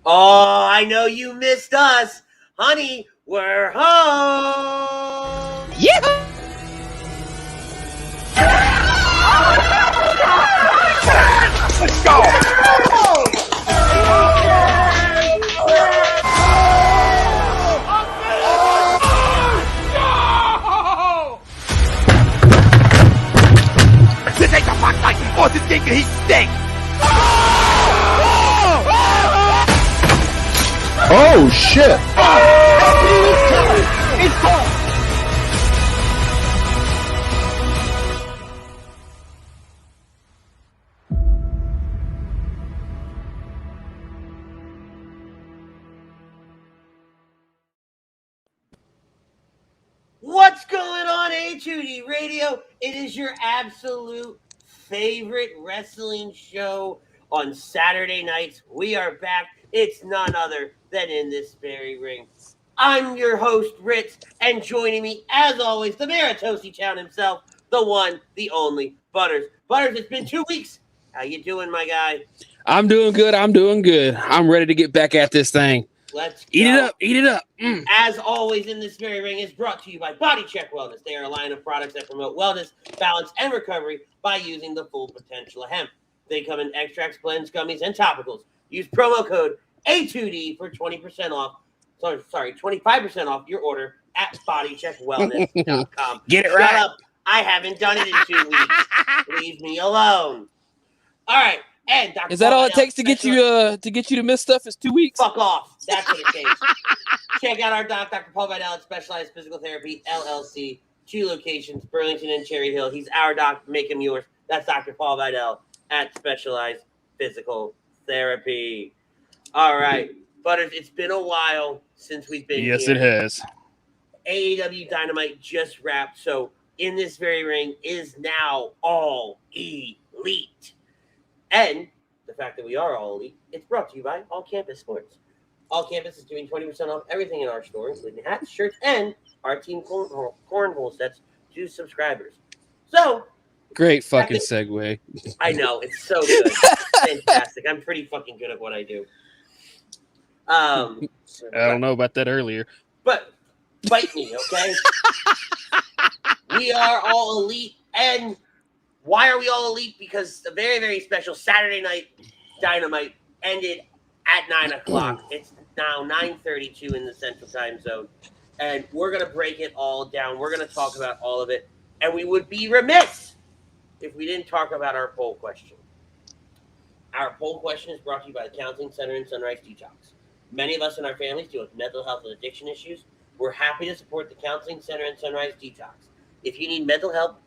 Oh, I know you missed us. Honey, we're home. Yeah. Let's go. This ain't the fuck like horses think he stinks. Oh shit! It's gone. What's going on, A2D Radio? It is your absolute favorite wrestling show on Saturday nights. We are back. It's none other than In This Very Ring. I'm your host, Ritz, and joining me, as always, the mayor of Toasty Town himself, the one, the only, Butters. Butters, it's been 2 weeks. How you doing, my guy? I'm doing good. I'm ready to get back at this thing. Let's go. Eat it up. As always, In This Very Ring is brought to you by Body Check Wellness. They are a line of products that promote wellness, balance, and recovery by using the full potential of hemp. They come in extracts, blends, gummies, and topicals. Use promo code A2D for 20% off. Sorry, 25% off your order at bodycheckwellness.com. Get it Shut right. up. I haven't done it in 2 weeks. Leave me alone. All right. And Dr. Is that Paul all it takes to get you to miss stuff? Is 2 weeks? Fuck off. That's what it takes. Check out our doc, Dr. Paul Vidal at Specialized Physical Therapy, LLC. 2 locations, Burlington and Cherry Hill. He's our doc. Make him yours. That's Dr. Paul Vidal at Specialized Physical Therapy. All right. Butters, it's been a while since we've been here. Yes, it has. AEW Dynamite just wrapped, so In This Very Ring is now all elite. And the fact that we are all elite, it's brought to you by All Campus Sports. All Campus is doing 20% off everything in our store, including hats, shirts, and our team cornhole sets to subscribers. So, Great fucking segue. I know, it's so good. Fantastic. I'm pretty fucking good at what I do. I don't know about that earlier. But fight me, okay? We are all elite. And why are we all elite? Because the very, very special Saturday Night Dynamite ended at 9 o'clock. It's now 9:32 in the Central Time Zone. And we're going to break it all down. We're going to talk about all of it. And we would be remiss if we didn't talk about our poll question. Our poll question is brought to you by the Counseling Center and Sunrise Detox. Many of us in our families deal with mental health and addiction issues. We're happy to support the Counseling Center and Sunrise Detox. If you need mental health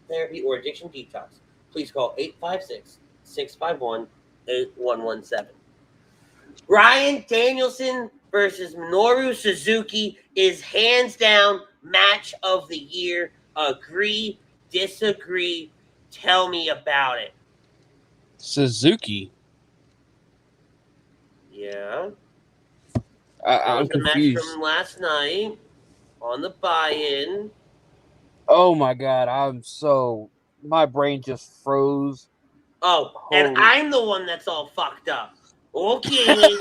therapy or addiction detox, please call 856-651-8117. Bryan Danielson versus Minoru Suzuki is hands down match of the year. Agree, disagree, tell me about it. Suzuki. Yeah. I'm confused. Match from last night on the buy-in. Oh my god, my brain just froze. Oh, and I'm the one that's all fucked up. Okay.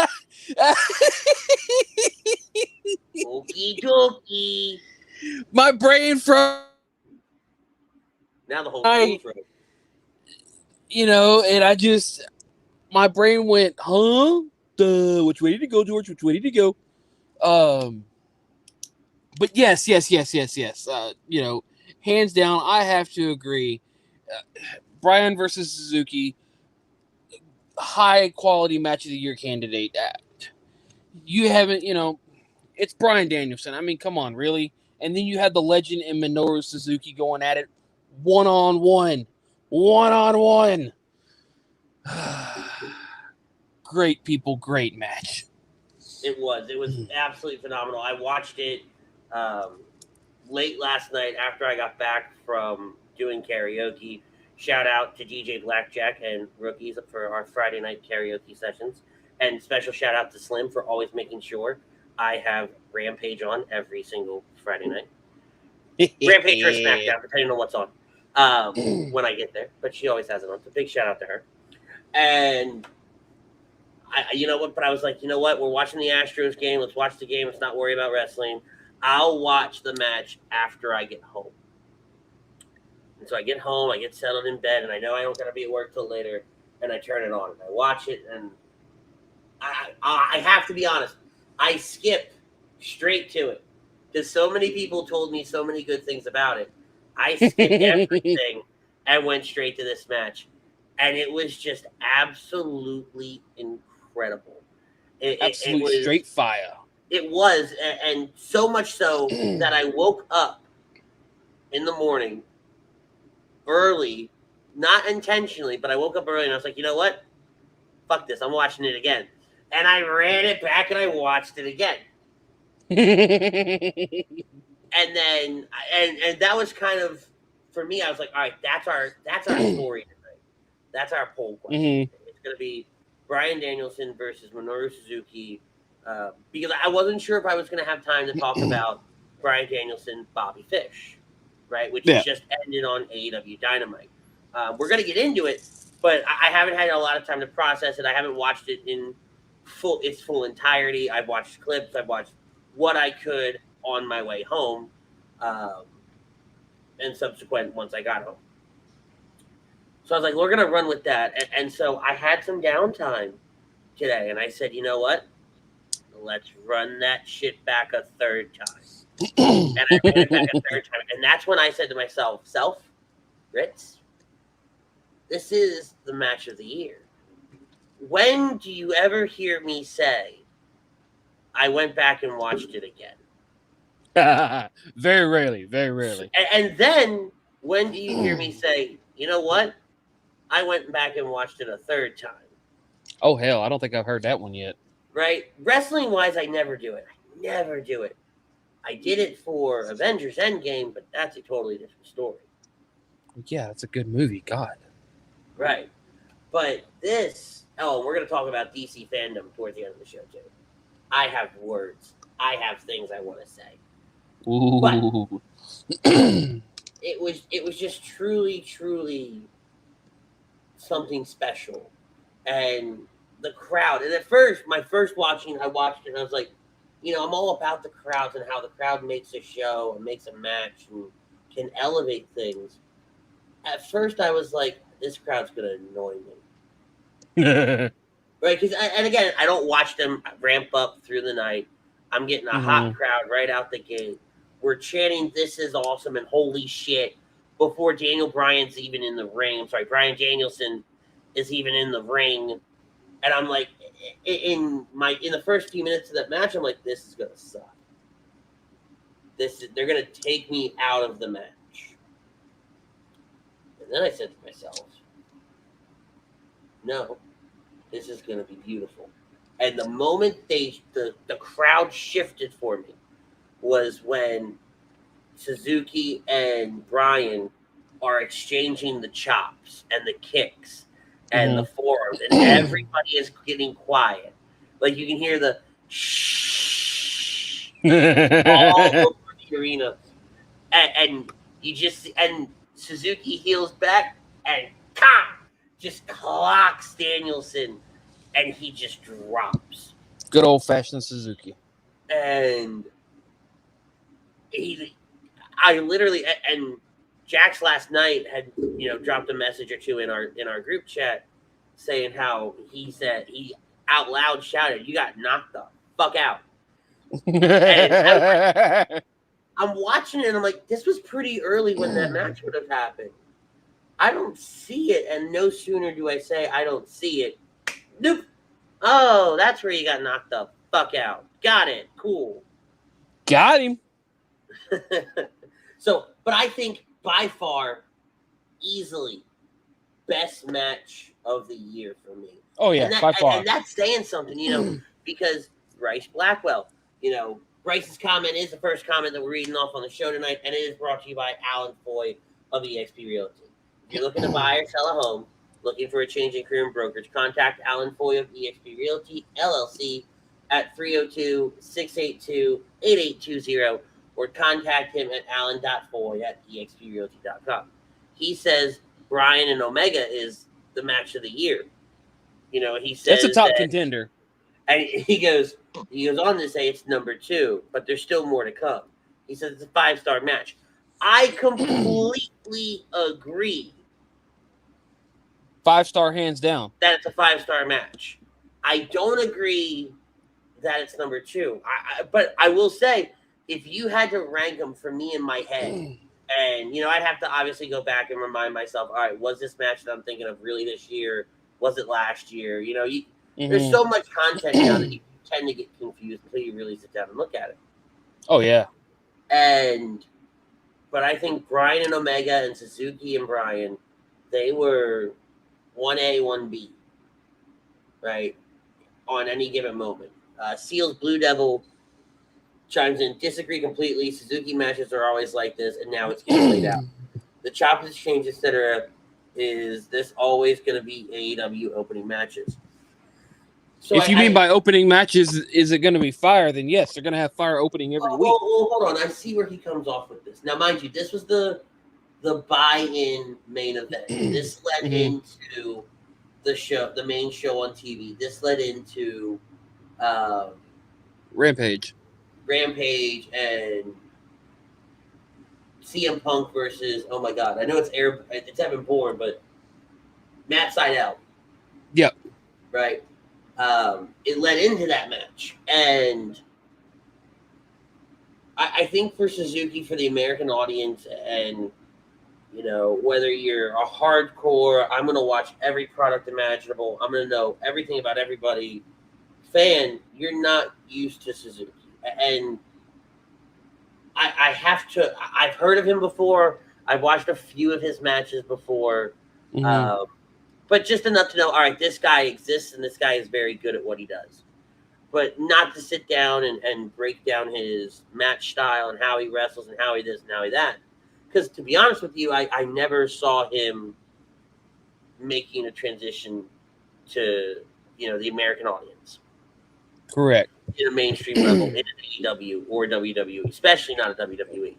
Okie dokie. My brain froze. Now the whole thing froze. And my brain went, huh? Which way did it go, George? Which way did it go? But yes. Hands down, I have to agree. Bryan versus Suzuki, high quality match of the year candidate. You haven't, it's Bryan Danielson. I mean, come on, really? And then you had the legend in Minoru Suzuki going at it one-on-one. Great people, great match. It was absolutely phenomenal. I watched it late last night after I got back from doing karaoke. Shout out to DJ Blackjack and Rookies for our Friday night karaoke sessions. And special shout out to Slim for always making sure I have Rampage on every single Friday night. Rampage or SmackDown, depending on what's on when I get there. But she always has it on. So big shout out to her. And you know what? But I was like, you know what? We're watching the Astros game. Let's watch the game. Let's not worry about wrestling. I'll watch the match after I get home. And so I get home, I get settled in bed, and I know I don't got to be at work till later, and I turn it on, and I watch it, and I have to be honest, I skip straight to it, because so many people told me so many good things about it. I skipped everything and went straight to this match, and it was just absolutely incredible. Absolute it was, straight fire. It was, and so much so that I woke up in the morning early, not intentionally, but I woke up early and I was like, you know what? Fuck this. I'm watching it again. And I ran it back and I watched it again. And then, and that was kind of, for me, I was like, all right, that's our story tonight. That's our poll question. It's going to be Bryan Danielson versus Minoru Suzuki, because I wasn't sure if I was going to have time to talk about Bryan Danielson, Bobby Fish, right, which just ended on AEW Dynamite. We're going to get into it, but I haven't had a lot of time to process it. I haven't watched it in its full entirety. I've watched clips. I've watched what I could on my way home, and subsequent once I got home. So I was like, we're going to run with that. And so I had some downtime today, and I said, you know what? Let's run that shit back a third time. And I ran it back a third time. And that's when I said to myself, Ritz, this is the match of the year. When do you ever hear me say, I went back and watched it again? Very rarely, very rarely. And then, when do you hear me say, you know what? I went back and watched it a third time. Oh, hell, I don't think I've heard that one yet. Right? Wrestling-wise, I never do it. I did it for Avengers Endgame, but that's a totally different story. Yeah, it's a good movie. God. Right. But this... Oh, we're going to talk about DC fandom towards the end of the show, too. I have words. I have things I want to say. Ooh. But it was just truly something special. And the crowd. And at first, my first watching, I watched it and I was like, you know, I'm all about the crowds and how the crowd makes a show and makes a match and can elevate things. At first, I was like, this crowd's going to annoy me. Right? Because, and again, I don't watch them ramp up through the night. I'm getting a hot crowd right out the gate. We're chanting, this is awesome and holy shit before Daniel Bryan's even in the ring. I'm sorry, Bryan Danielson is even in the ring. And I'm like, in the first few minutes of that match, I'm like, this is gonna suck. They're gonna take me out of the match. And then I said to myself, no, this is gonna be beautiful. And the moment the crowd shifted for me was when Suzuki and Bryan are exchanging the chops and the kicks and the forearms, and everybody is getting quiet. Like you can hear the shh all over the arena, and Suzuki heels back and just clocks Danielson, and he just drops. Good old fashioned Suzuki. And and Jax last night had, dropped a message or two in our group chat saying how he out loud shouted, "You got knocked the fuck out." And I'm watching it and I'm like, this was pretty early when that match would have happened. I don't see it, and no sooner do I say I don't see it. Nope. Oh, that's where you got knocked the fuck out. Got it. Cool. Got him. So, but I think by far, easily, best match of the year for me. Oh yeah, by far. And that's saying something, because Bryce Blackwell, Bryce's comment is the first comment that we're reading off on the show tonight, and it is brought to you by Alan Foy of eXp Realty. If you're looking to buy or sell a home, looking for a change in career and brokerage, contact Alan Foy of eXp Realty, LLC, at 302-682-8820, or contact him at alan.foy@exprealty.com. He says Bryan and Omega is the match of the year. he says That's a top that, contender. and he goes on to say it's number 2, but there's still more to come. He says it's a 5-star match. I completely agree 5-star hands down. that it's a 5-star match. I don't agree that it's number 2. But I will say, if you had to rank them for me in my head, and I'd have to obviously go back and remind myself, all right, was this match that I'm thinking of really this year? Was it last year? There's so much content now that you tend to get confused until you really sit down and look at it. Oh yeah. But I think Bryan and Omega and Suzuki and Bryan, they were 1A, 1B, right, on any given moment. Seal's Blue Devil chimes in, disagree completely. Suzuki matches are always like this, and now it's getting laid out. The Chop Exchange, etc. Is this always going to be AEW opening matches? So if you mean by opening matches, is it going to be fire? Then yes, they're going to have fire opening every week. Well, hold on. I see where he comes off with this. Now, mind you, this was the buy-in main event. This led into the show, the main show on TV. This led into Rampage and CM Punk versus, oh my God, I know it's Evan Bourne, but Matt Sydal. Yep. Right. It led into that match, and I think for Suzuki, for the American audience, and whether you're a hardcore, I'm going to watch every product imaginable, I'm going to know everything about everybody fan, you're not used to Suzuki. And I've heard of him before. I've watched a few of his matches before. But just enough to know, all right, this guy exists and this guy is very good at what he does. But not to sit down and break down his match style and how he wrestles and how he this and how he that. Because to be honest with you, I never saw him making a transition to, the American audience. Correct. In a mainstream level, in an AEW or WWE, especially not a WWE,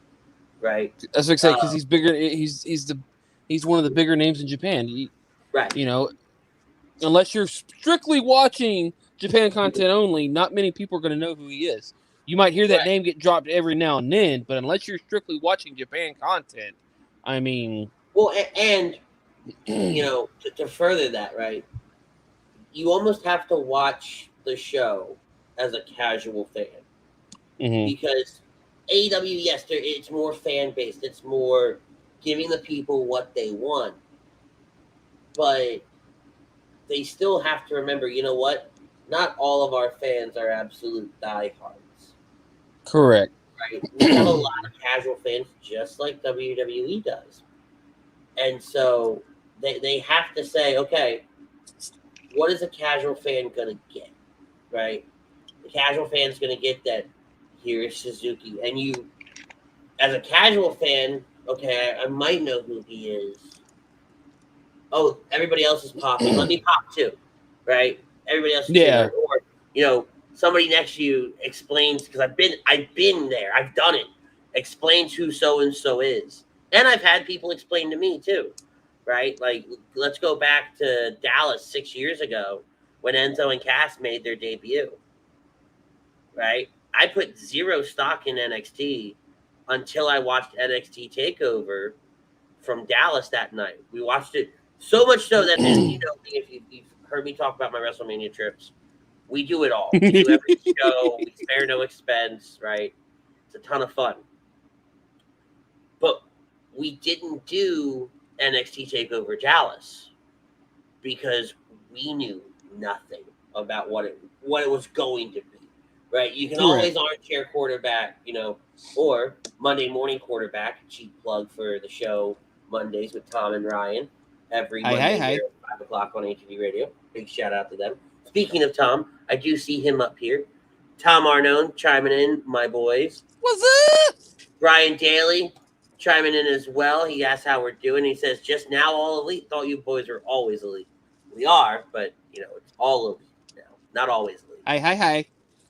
right? That's what I say, because he's bigger. He's one of the bigger names in Japan. Right. Unless you're strictly watching Japan content only, not many people are going to know who he is. You might hear that name get dropped every now and then, but unless you're strictly watching Japan content, I mean... Well, and to further that, right, you almost have to watch the show as a casual fan. Because AEW, yes, it's more fan-based. It's more giving the people what they want. But they still have to remember, you know what? Not all of our fans are absolute diehards. Correct. Right? We have a lot of casual fans, just like WWE does. And so they have to say, okay, what is a casual fan going to get? Right? The casual fan is going to get that here's Suzuki. And you, as a casual fan, okay, I might know who he is. Oh, everybody else is popping. Let me pop too, right? Everybody else is cheering. Or, somebody next to you explains, because I've been there. I've done it. Explains who so-and-so is. And I've had people explain to me too, right? Like, let's go back to Dallas 6 years ago when Enzo and Cass made their debut, right? I put zero stock in NXT until I watched NXT TakeOver from Dallas that night. We watched it so much so that, if you've heard me talk about my WrestleMania trips, we do it all. We do every show. We spare no expense, right? It's a ton of fun. But we didn't do NXT TakeOver Dallas because we knew nothing about what it was going to be, right? You can always armchair quarterback, or Monday morning quarterback, cheap plug for the show Mondays with Tom and Ryan every Monday here at 5 o'clock on ATV Radio. Big shout out to them. Speaking of Tom, I do see him up here. Tom Arnone chiming in, my boys. What's up? Brian Daly chiming in as well. He asks how we're doing. He says, just now all elite. Thought you boys were always elite. We are, but, it's all elite now. Not always elite. Hi.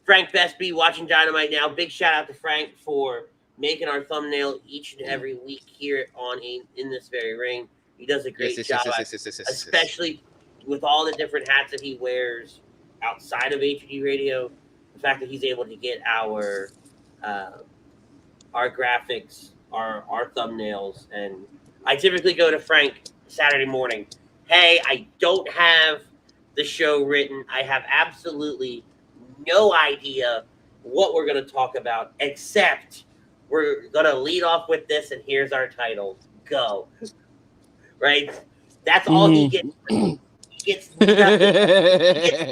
Frank Bestby watching Dynamite now. Big shout out to Frank for making our thumbnail each and every week here in this very ring. He does a great job, especially with all the different hats that he wears outside of HD Radio, the fact that he's able to get our graphics, our thumbnails, and I typically go to Frank Saturday morning. Hey, I don't have the show written. I have absolutely no idea what we're going to talk about, except we're going to lead off with this, and here's our title. Go. Right? That's all he gets. He gets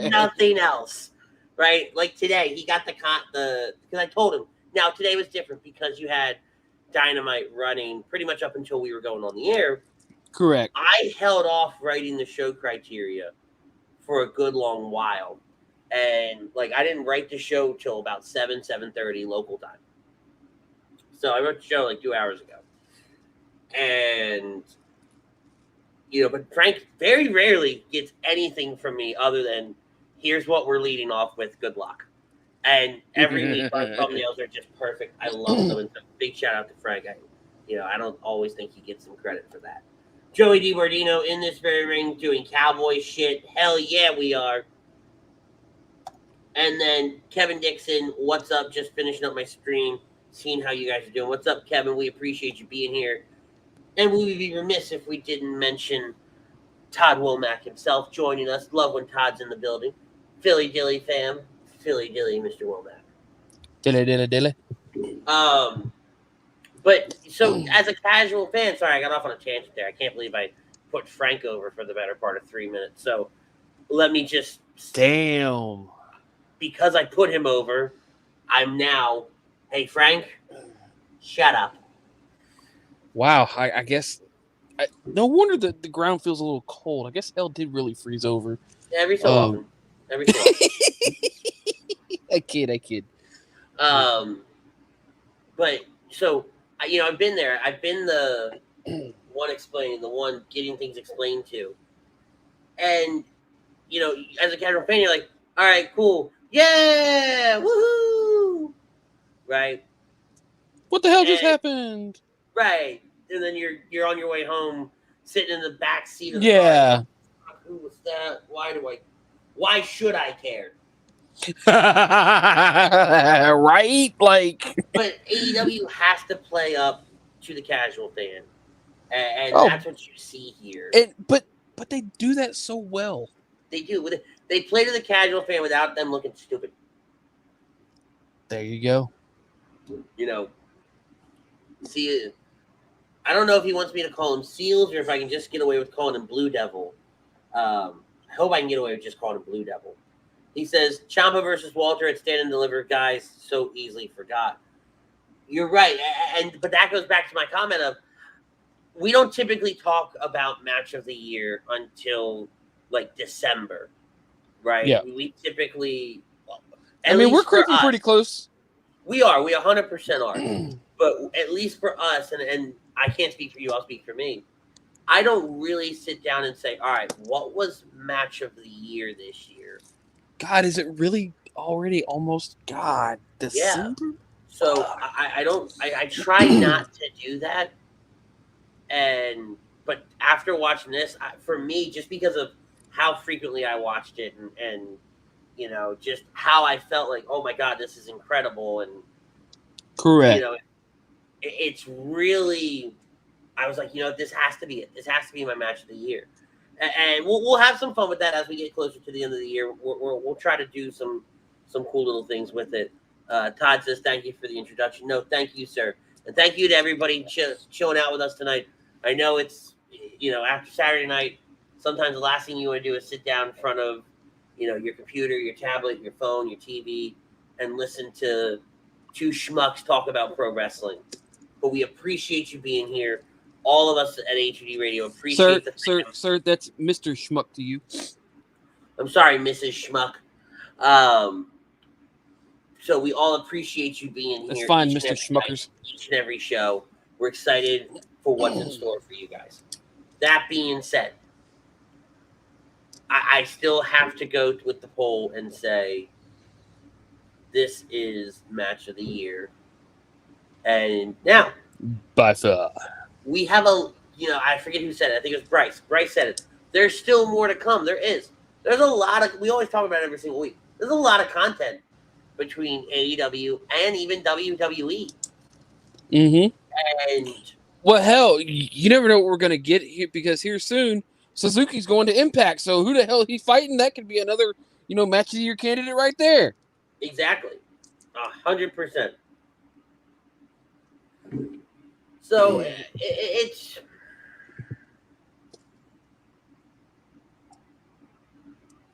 nothing else. Right? Like today, he got because I told him. Now, today was different because you had Dynamite running pretty much up until we were going on the air. Correct. I held off writing the show criteria for a good long while. And, like, I didn't write the show till about 7:30 local time. So I wrote the show, like, 2 hours ago. And, you know, but Frank very rarely gets anything from me other than, here's what we're leading off with, good luck. And every week, our thumbnails are just perfect. I love them. And so big shout out to Frank. I don't always think he gets some credit for that. Joey DiBardino in this very ring doing cowboy shit. Hell yeah, we are. And then Kevin Dixon, what's up? Just finishing up my stream, seeing how you guys are doing. What's up, Kevin? We appreciate you being here. And we would be remiss if we didn't mention Todd Womack himself joining us. Love when Todd's in the building. Philly Dilly fam. Philly Dilly, Mr. Womack. Dilly. But so as a casual fan, sorry, I got off on a tangent there. I can't believe I put Frank over for the better part of 3 minutes. So let me just damn. Because I put him over, I'm now, hey Frank, shut up. Wow, I guess no wonder the ground feels a little cold. I guess hell did really freeze over. Every so often. Every so often. I kid. But so I've been there. I've been the one explaining, the one getting things explained to, and as a casual fan, you're like, all right, cool, yeah, woohoo, right? What the hell just happened? Right, and then you're on your way home, sitting in the back seat of the car. Who was that? Why should I care? Right? Like, but AEW has to play up to the casual fan, and that's what you see here. But they do that so well. They do. They play to the casual fan without them looking stupid. There you go. See, I don't know if he wants me to call him Seals or if I can just get away with calling him Blue Devil. I hope I can get away with just calling him Blue Devil. He says, Ciampa versus Walter at Stand and Deliver, guys, so easily forgot. You're right. But that goes back to my comment of, we don't typically talk about match of the year until like December, right? Yeah. We typically, we're creeping pretty close. We are. We 100% are. But at least for us, and I can't speak for you, I'll speak for me. I don't really sit down and say, all right, what was match of the year this year? God, is it really already almost December? Yeah. So I try not to do that. But after watching this, for me, just because of how frequently I watched it and just how I felt like, oh my God, this is incredible. And correct. It's really, I was like, this has to be it. This has to be my match of the year. And we'll have some fun with that as we get closer to the end of the year. We'll try to do some cool little things with it. Todd says, thank you for the introduction. No, thank you, sir. And thank you to everybody chilling out with us tonight. I know it's, after Saturday night, sometimes the last thing you want to do is sit down in front of, your computer, your tablet, your phone, your TV, and listen to two schmucks talk about pro wrestling. But we appreciate you being here. All of us at HUD Radio appreciate Sir, that's Mr. Schmuck to you. I'm sorry, Mrs. Schmuck. So we all appreciate you being here. That's fine, Mr. Schmuckers. Each and every show. We're excited for what's in store for you guys. That being said, I still have to go with the poll and say this is match of the year. And now, by far, we have I forget who said it. I think it was Bryce. Bryce said it. There's still more to come. There is. There's a lot of. We always talk about it every single week. There's a lot of content between AEW and even WWE. Mm-hmm. And well, hell, you never know what we're gonna get here because here soon Suzuki's going to Impact. So who the hell he's fighting? That could be another, match of the year candidate right there. exactly, 100%. So it's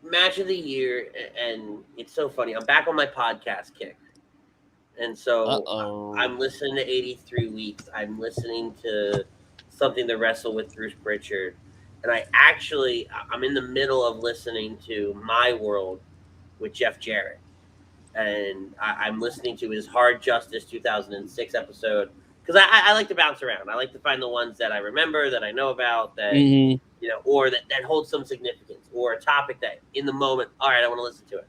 match of the year, and it's so funny. I'm back on my podcast kick, and so I'm listening to 83 Weeks. I'm listening to Something to Wrestle with Bruce Pritchard, and I'm in the middle of listening to My World with Jeff Jarrett, and I'm listening to his Hard Justice 2006 episode because I like to bounce around. I like to find the ones that I remember, that I know about, that or that holds some significance, or a topic that in the moment, all right, I want to listen to it.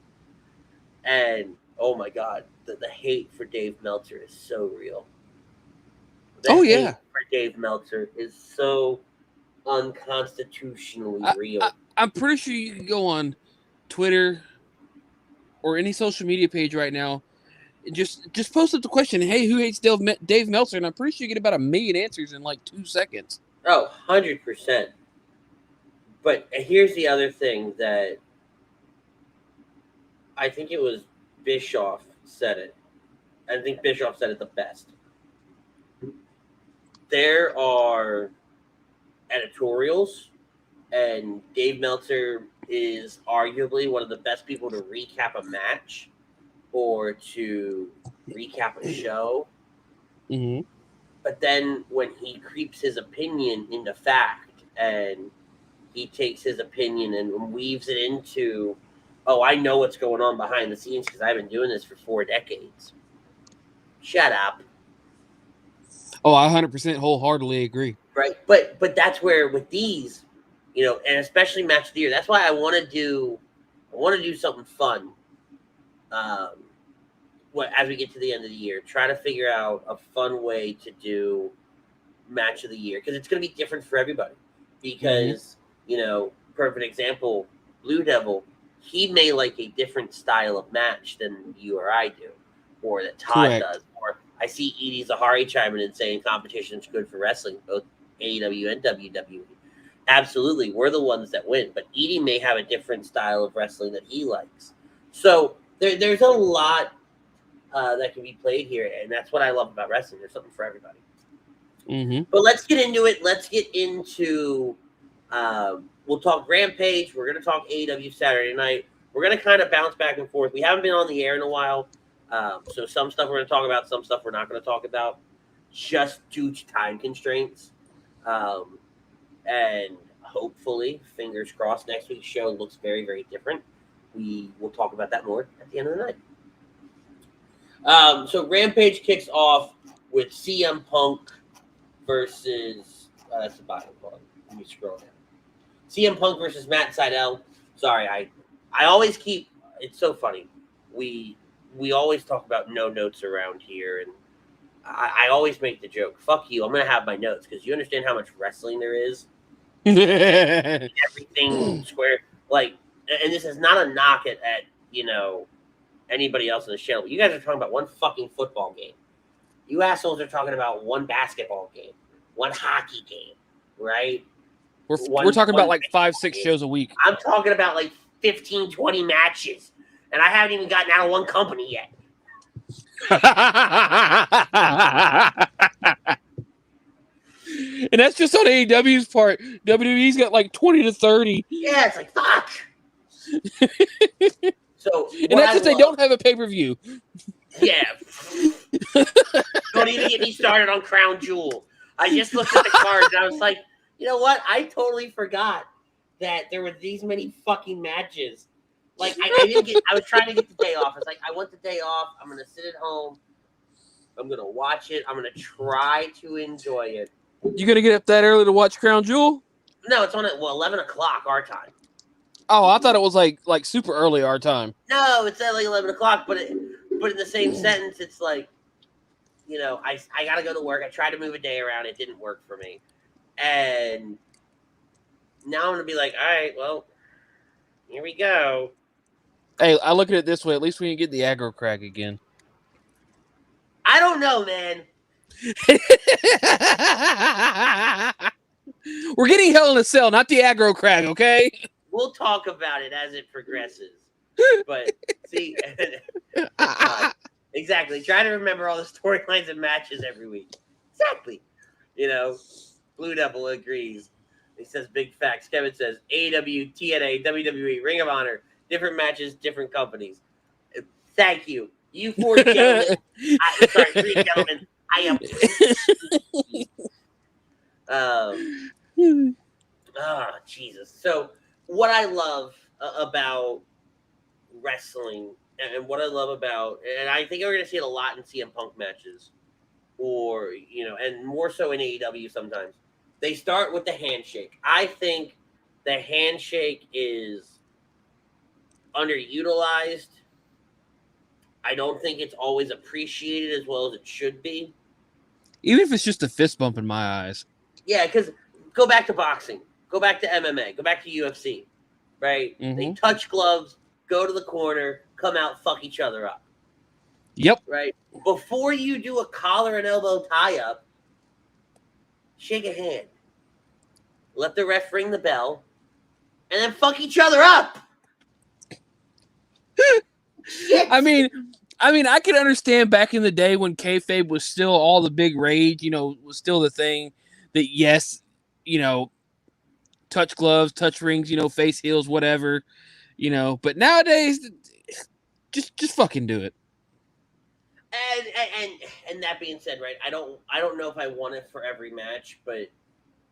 And oh my God, the hate for Dave Meltzer is so real. The hate for Dave Meltzer is so unconstitutionally real. I'm pretty sure you can go on Twitter or any social media page right now and just post up the question, hey, who hates Dave Meltzer? And I'm pretty sure you get about 1 million answers in like 2 seconds. Oh, 100%. But here's the other thing that I think it was Bischoff said it. I think Bischoff said it the best. There are editorials, and Dave Meltzer is arguably one of the best people to recap a match or to recap a show. Mm-hmm. But then when he creeps his opinion into fact, and he takes his opinion and weaves it into, oh, I know what's going on behind the scenes because I've been doing this for 4 decades. Shut up. Oh, I 100% wholeheartedly agree. Right, but that's where with these, and especially match of the year, that's why I want to do something fun. As we get to the end of the year, try to figure out a fun way to do match of the year because it's going to be different for everybody. Because perfect example, Blue Devil, he may like a different style of match than you or I do, or that Todd does. Or I see Edie Zahari chiming in saying competition is good for wrestling, both AEW and WWE. Absolutely, we're the ones that win, but Edie may have a different style of wrestling that he likes. So there's a lot that can be played here, and that's what I love about wrestling. There's something for everybody. Mm-hmm. But let's get into it. Let's get into we'll talk Rampage. We're going to talk AEW Saturday Night. We're going to kind of bounce back and forth. We haven't been on the air in a while, so some stuff we're going to talk about, some stuff we're not going to talk about, just due to time constraints. And hopefully, fingers crossed, next week's show looks very, very different. We will talk about that more at the end of the night. So Rampage kicks off with CM Punk versus that's the bottom. Let me scroll down. CM Punk versus Matt Sydal. Sorry, I always keep. It's so funny. We always talk about no notes around here, and I always make the joke. Fuck you. I'm gonna have my notes because you understand how much wrestling there is. Everything square, like, and this is not a knock at anybody else in the channel. You guys are talking about one fucking football game. You assholes are talking about one basketball game, one hockey game, right? We're talking about like 5-6 shows a week. I'm talking about like 15, 20 matches, and I haven't even gotten out of one company yet. And that's just on AEW's part. WWE's got like 20 to 30. Yeah, it's like fuck. So, and that's if they don't have a pay-per-view. Yeah. Don't even get me started on Crown Jewel. I just looked at the cards and I was like, you know what? I totally forgot that there were these many fucking matches. Like I was trying to get the day off. I was like, I want the day off. I'm gonna sit at home. I'm gonna watch it. I'm gonna try to enjoy it. You gonna get up that early to watch Crown Jewel? No, it's on at 11 o'clock our time. Oh, I thought it was like super early our time. No, it's at like 11 o'clock, but in the same sentence, it's like, I gotta go to work. I tried to move a day around. It didn't work for me. And now I'm gonna be like, all right, well, here we go. Hey, I look at it this way. At least we can get the aggro crack again. I don't know, man. We're getting Hell in a Cell, not the aggro crack, okay? We'll talk about it as it progresses. But see, exactly. Try to remember all the storylines and matches every week. Exactly. Blue Devil agrees. He says big facts. Kevin says AEW, TNA, WWE, Ring of Honor, different matches, different companies. Thank you. You four gentlemen. Three gentlemen. I am. Jesus. So what I love about wrestling and what I love about, and I think we're going to see it a lot in CM Punk matches, or and more so in AEW sometimes. They start with the handshake. I think the handshake is underutilized. I don't think it's always appreciated as well as it should be. Even if it's just a fist bump in my eyes. Yeah, because go back to boxing, go back to MMA, go back to UFC, right? Mm-hmm. They touch gloves, go to the corner, come out, fuck each other up. Yep. Right? Before you do a collar and elbow tie-up, shake a hand. Let the ref ring the bell, and then fuck each other up. I mean, I can understand back in the day when kayfabe was still all the big rage, was still the thing that, yes, touch gloves, touch rings, face heels, whatever, but nowadays, just fucking do it. And that being said, right, I don't know if I want it for every match, but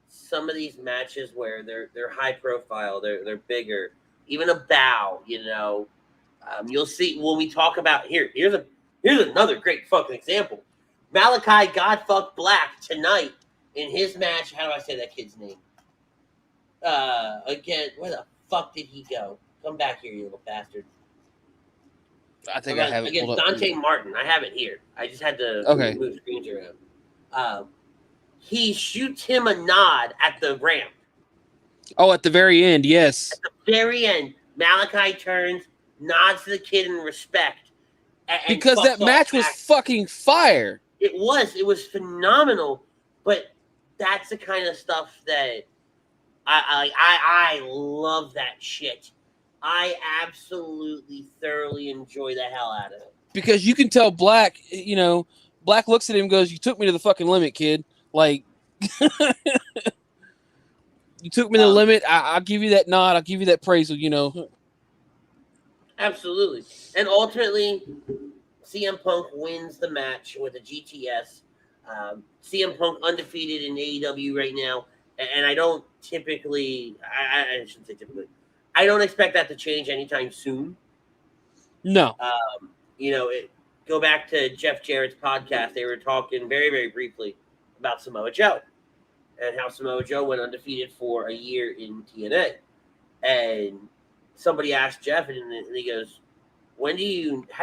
some of these matches where they're high profile, they're bigger, even a bow, you'll see when we talk about here's another great fucking example. Malachi Godfuck Black tonight in his match. How do I say that kid's name? Again, where the fuck did he go? Come back here, you little bastard. I think I have it against Dante Martin. I have it here. I just had to move screens around. He shoots him a nod at the ramp. Oh, at the very end, yes. At the very end, Malachi turns, nods to the kid in respect. Because that match was fucking fire. It was phenomenal. But that's the kind of stuff that I love that shit. I absolutely thoroughly enjoy the hell out of it. Because you can tell Black, Black looks at him and goes, "You took me to the fucking limit, kid. Like, you took me to the limit. I'll give you that nod. I'll give you that praise, Absolutely. And ultimately, CM Punk wins the match with a GTS. CM Punk undefeated in AEW right now. And I don't typically, I shouldn't say typically, I don't expect that to change anytime soon. No. Go back to Jeff Jarrett's podcast. They were talking very, very briefly about Samoa Joe and how Samoa Joe went undefeated for a year in TNA. And somebody asked Jeff, and he goes, how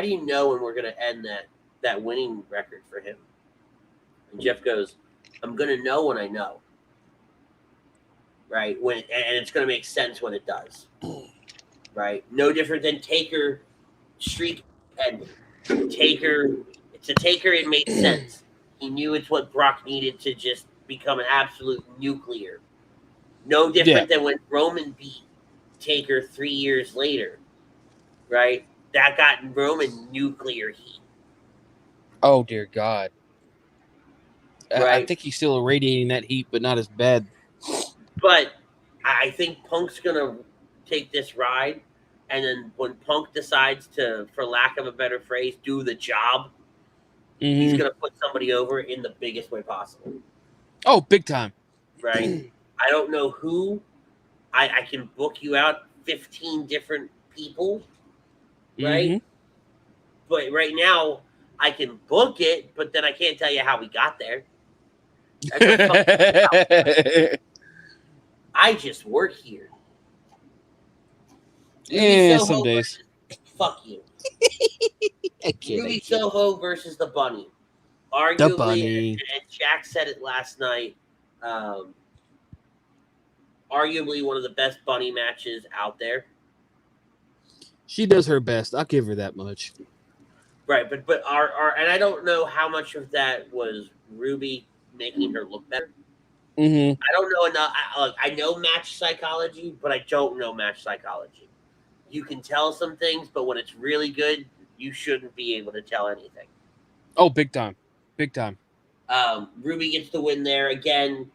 do you know when we're going to end that winning record for him? And Jeff goes, I'm going to know when I know. Right? And it's going to make sense when it does. Right? No different than Taker streak ending. It's a Taker, it made sense. He knew it's what Brock needed to just become an absolute nuclear. No different than when Roman beat Taker 3 years later. Right? That got Roman nuclear heat. Oh, dear God. Right? I think he's still irradiating that heat, but not as bad. But I think Punk's going to take this ride. And then when Punk decides to, for lack of a better phrase, do the job, he's going to put somebody over in the biggest way possible. Oh, big time. Right? I don't know who. I can book you out 15 different people. Right? Mm-hmm. But right now, I can book it, but then I can't tell you how we got there. I just work here. Yeah, some days. Fuck you. Ruby Soho versus the Bunny. Arguably, the Bunny. And Jack said it last night. arguably one of the best bunny matches out there. She does her best. I'll give her that much. Right, but our and I don't know how much of that was Ruby making her look better. Mm-hmm. I don't know enough. I know match psychology, but I don't know match psychology. You can tell some things, but when it's really good, you shouldn't be able to tell anything. Oh, big time. Big time. Ruby gets the win there again.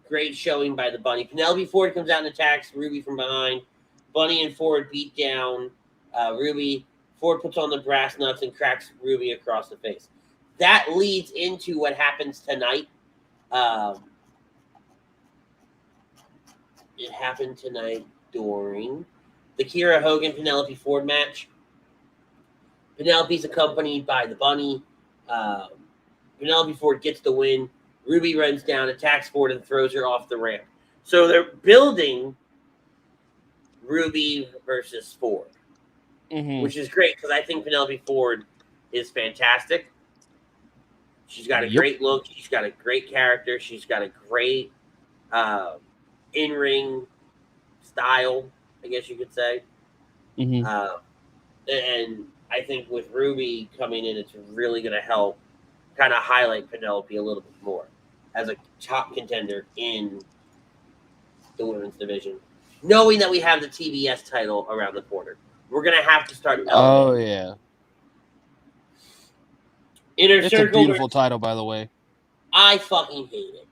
Great showing by the Bunny. Penelope Ford comes out and attacks Ruby from behind. Bunny and Ford beat down Ruby. Ford puts on the brass nuts and cracks Ruby across the face. That leads into what happens tonight. It happened tonight during the Kiera Hogan-Penelope Ford match. Penelope's accompanied by the Bunny. Penelope Ford gets the win. Ruby runs down, attacks Ford, and throws her off the ramp. So they're building Ruby versus Ford, which is great because I think Penelope Ford is fantastic. She's got a great look. She's got a great character. She's got a great in-ring style, I guess you could say. Mm-hmm. And I think with Ruby coming in, it's really going to help kind of highlight Penelope a little bit more as a top contender in the women's division. Knowing that we have the TBS title around the corner, we're going to have to start elevating. Oh, yeah. Inner It's Circle. a beautiful title, by the way. I fucking hate it.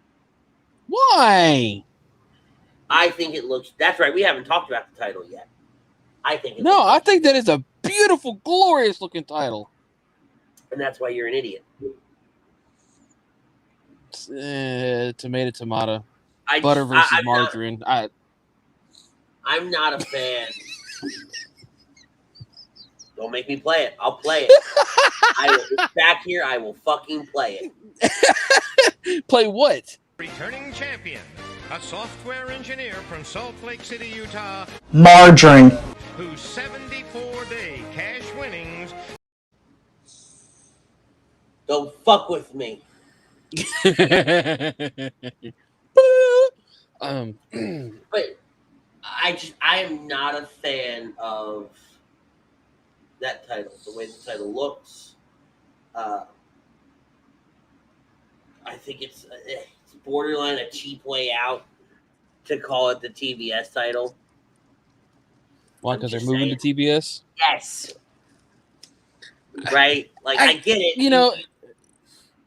Why? I think it looks... That's right. We haven't talked about the title yet. I think it I think that is a beautiful, glorious looking title. And that's why you're an idiot. Tomato. Butter versus margarine. I'm not a fan. Don't make me play it. I'll play it. I will back here. I will fucking play it. Play what? Returning champion, a software engineer from Salt Lake City, Utah. Margarine. Whose 74-day cash winnings. Don't fuck with me. But I am not a fan of that title. The way the title looks. I think it's borderline a cheap way out to call it the TBS title. Why? Because they're moving to TBS? Yes. Right? Like, I get it.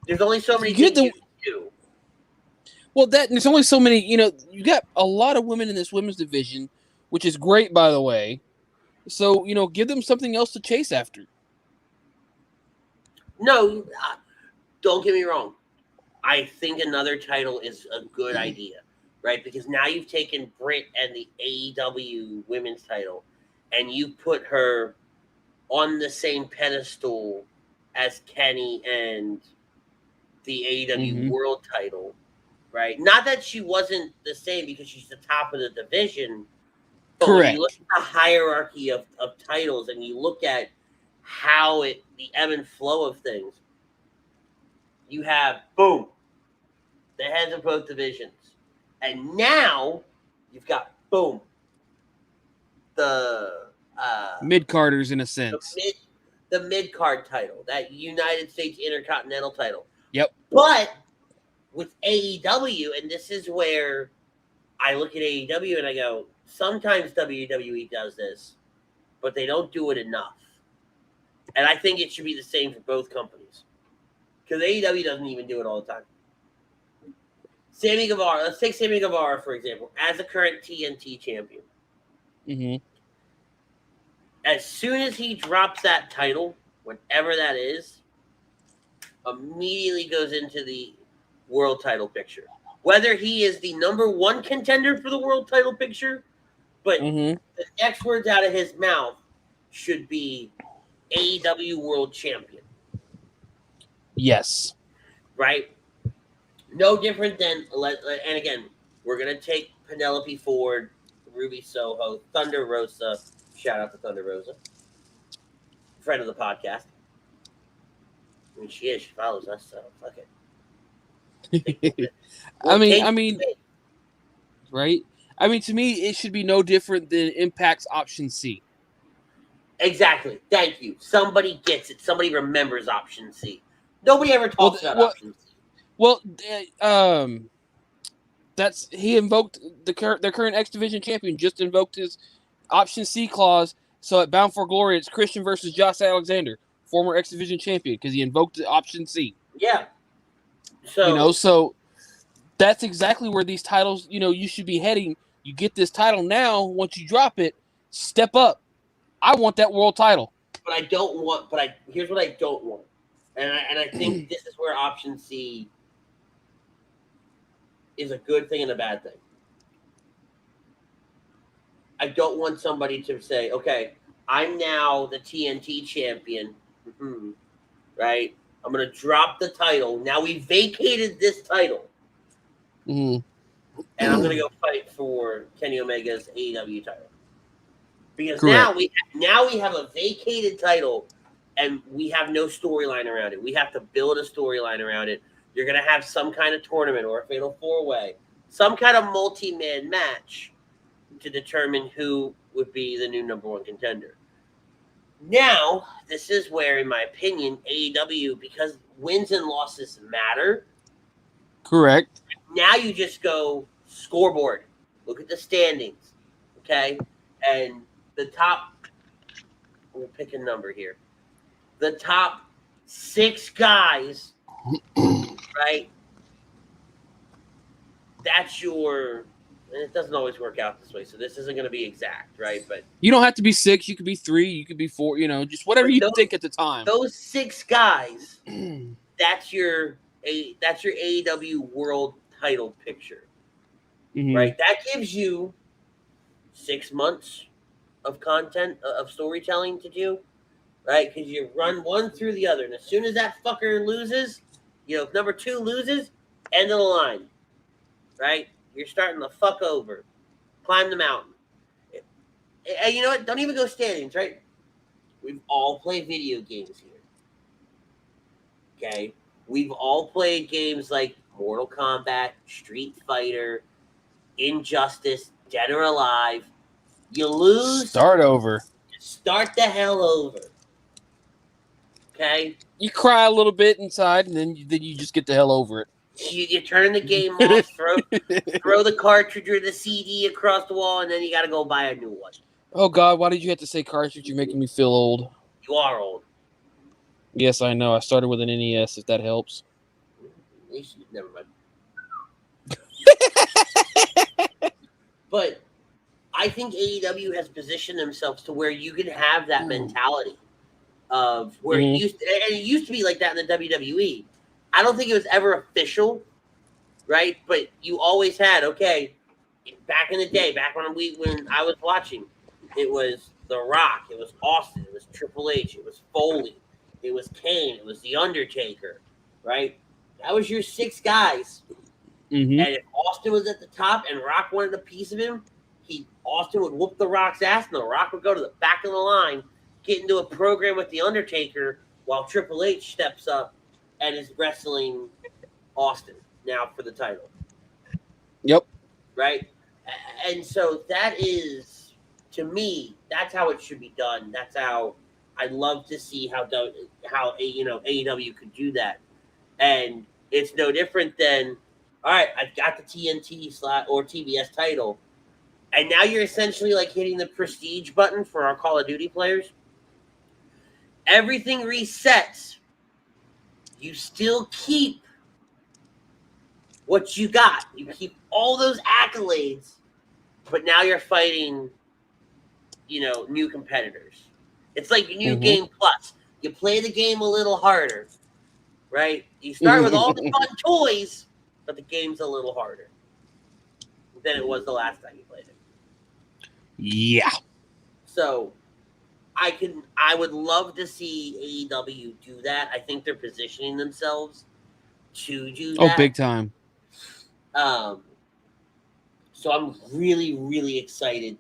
There's only so many things you can do. Well, there's only so many, you got a lot of women in this women's division, which is great, by the way. So, give them something else to chase after. No, don't get me wrong. I think another title is a good idea, right? Because now you've taken Britt and the AEW women's title and you put her on the same pedestal as Kenny and the AEW world title, right? Not that she wasn't the same because she's the top of the division, but correct. When you look at the hierarchy of titles and you look at how the ebb and flow of things, you have, boom, the heads of both divisions. And now you've got, boom, the mid-carders in a sense. The mid-card title, that United States Intercontinental title. Yep. But with AEW, and this is where I look at AEW and I go, sometimes WWE does this, but they don't do it enough. And I think it should be the same for both companies. Because AEW doesn't even do it all the time. Sammy Guevara, let's take Sammy Guevara, for example, as a current TNT champion. Mm-hmm. As soon as he drops that title, whatever that is, immediately goes into the world title picture. Whether he is the number one contender for the world title picture, but the next words out of his mouth should be AEW World Champion. Yes. Right? No different than, and again, we're going to take Penelope Ford, Ruby Soho, Thunder Rosa. Shout out to Thunder Rosa. Friend of the podcast. I mean, she follows us, so fuck it. I mean, right? I mean, to me, it should be no different than Impact's Option C. Exactly. Thank you. Somebody gets it. Somebody remembers Option C. Nobody ever talks about Option C. Well, that's he invoked their current X Division champion just invoked his Option C clause. So at Bound for Glory, it's Christian versus Josh Alexander, former X Division champion, because he invoked the Option C. Yeah. So so that's exactly where these titles, you should be heading. You get this title now. Once you drop it, step up. I want that world title. But I don't want. Here's what I don't want, and I think this is where Option C is a good thing and a bad thing. I don't want somebody to say, "Okay, I'm now the TNT champion." Mm-hmm. Right? I'm going to drop the title. Now we vacated this title. Mm-hmm. And I'm going to go fight for Kenny Omega's AEW title. Because Correct. now we have a vacated title and we have no storyline around it. We have to build a storyline around it. You're going to have some kind of tournament or a fatal four-way, some kind of multi-man match to determine who would be the new number one contender. Now, this is where, in my opinion, AEW, because wins and losses matter. Correct. Now you just go scoreboard. Look at the standings, okay? And the top, we'll pick a number here. The top 6 guys, right? That's your, and it doesn't always work out this way, so this isn't going to be exact, right? But you don't have to be 6. You could be 3. You could be 4. Just whatever you think at the time. Those 6 guys, that's your AEW World Title picture, right? That gives you 6 months of content of storytelling to do, right? Because you run one through the other, and as soon as that fucker loses, if number 2 loses, end of the line, right? You're starting to fuck over, climb the mountain. And you know what? Don't even go standings, right? We've all played video games here. Okay? We've all played games like Mortal Kombat, Street Fighter, Injustice, Dead or Alive. You lose. Start over. Start the hell over. Okay? You cry a little bit inside, and then you just get the hell over it. You turn the game off, throw the cartridge or the CD across the wall, and then you got to go buy a new one. Oh, God, why did you have to say cartridge? You're making me feel old. You are old. Yes, I know. I started with an NES, if that helps. Never mind. But I think AEW has positioned themselves to where you can have that mentality of where it used to be like that in the WWE. I don't think it was ever official, right? But you always had, okay, back in the day, back when I was watching, it was The Rock, it was Austin, it was Triple H, it was Foley, it was Kane, it was The Undertaker, right? That was your 6 guys. Mm-hmm. And if Austin was at the top and Rock wanted a piece of him, Austin would whoop The Rock's ass, and The Rock would go to the back of the line, get into a program with The Undertaker, while Triple H steps up and is wrestling Austin now for the title. Yep. Right? And so that is, to me, that's how it should be done. That's how I'd love to see how AEW could do that. And it's no different than, all right, I've got the TNT slot or TBS title, and now you're essentially like hitting the prestige button for our Call of Duty players. Everything resets. You still keep what you got. You keep all those accolades, but now you're fighting, new competitors. It's like New Game Plus. You play the game a little harder, right? You start with all the fun toys, but the game's a little harder than it was the last time you played it. Yeah. So I would love to see AEW do that. I think they're positioning themselves to do that. Oh, big time. So I'm really, really excited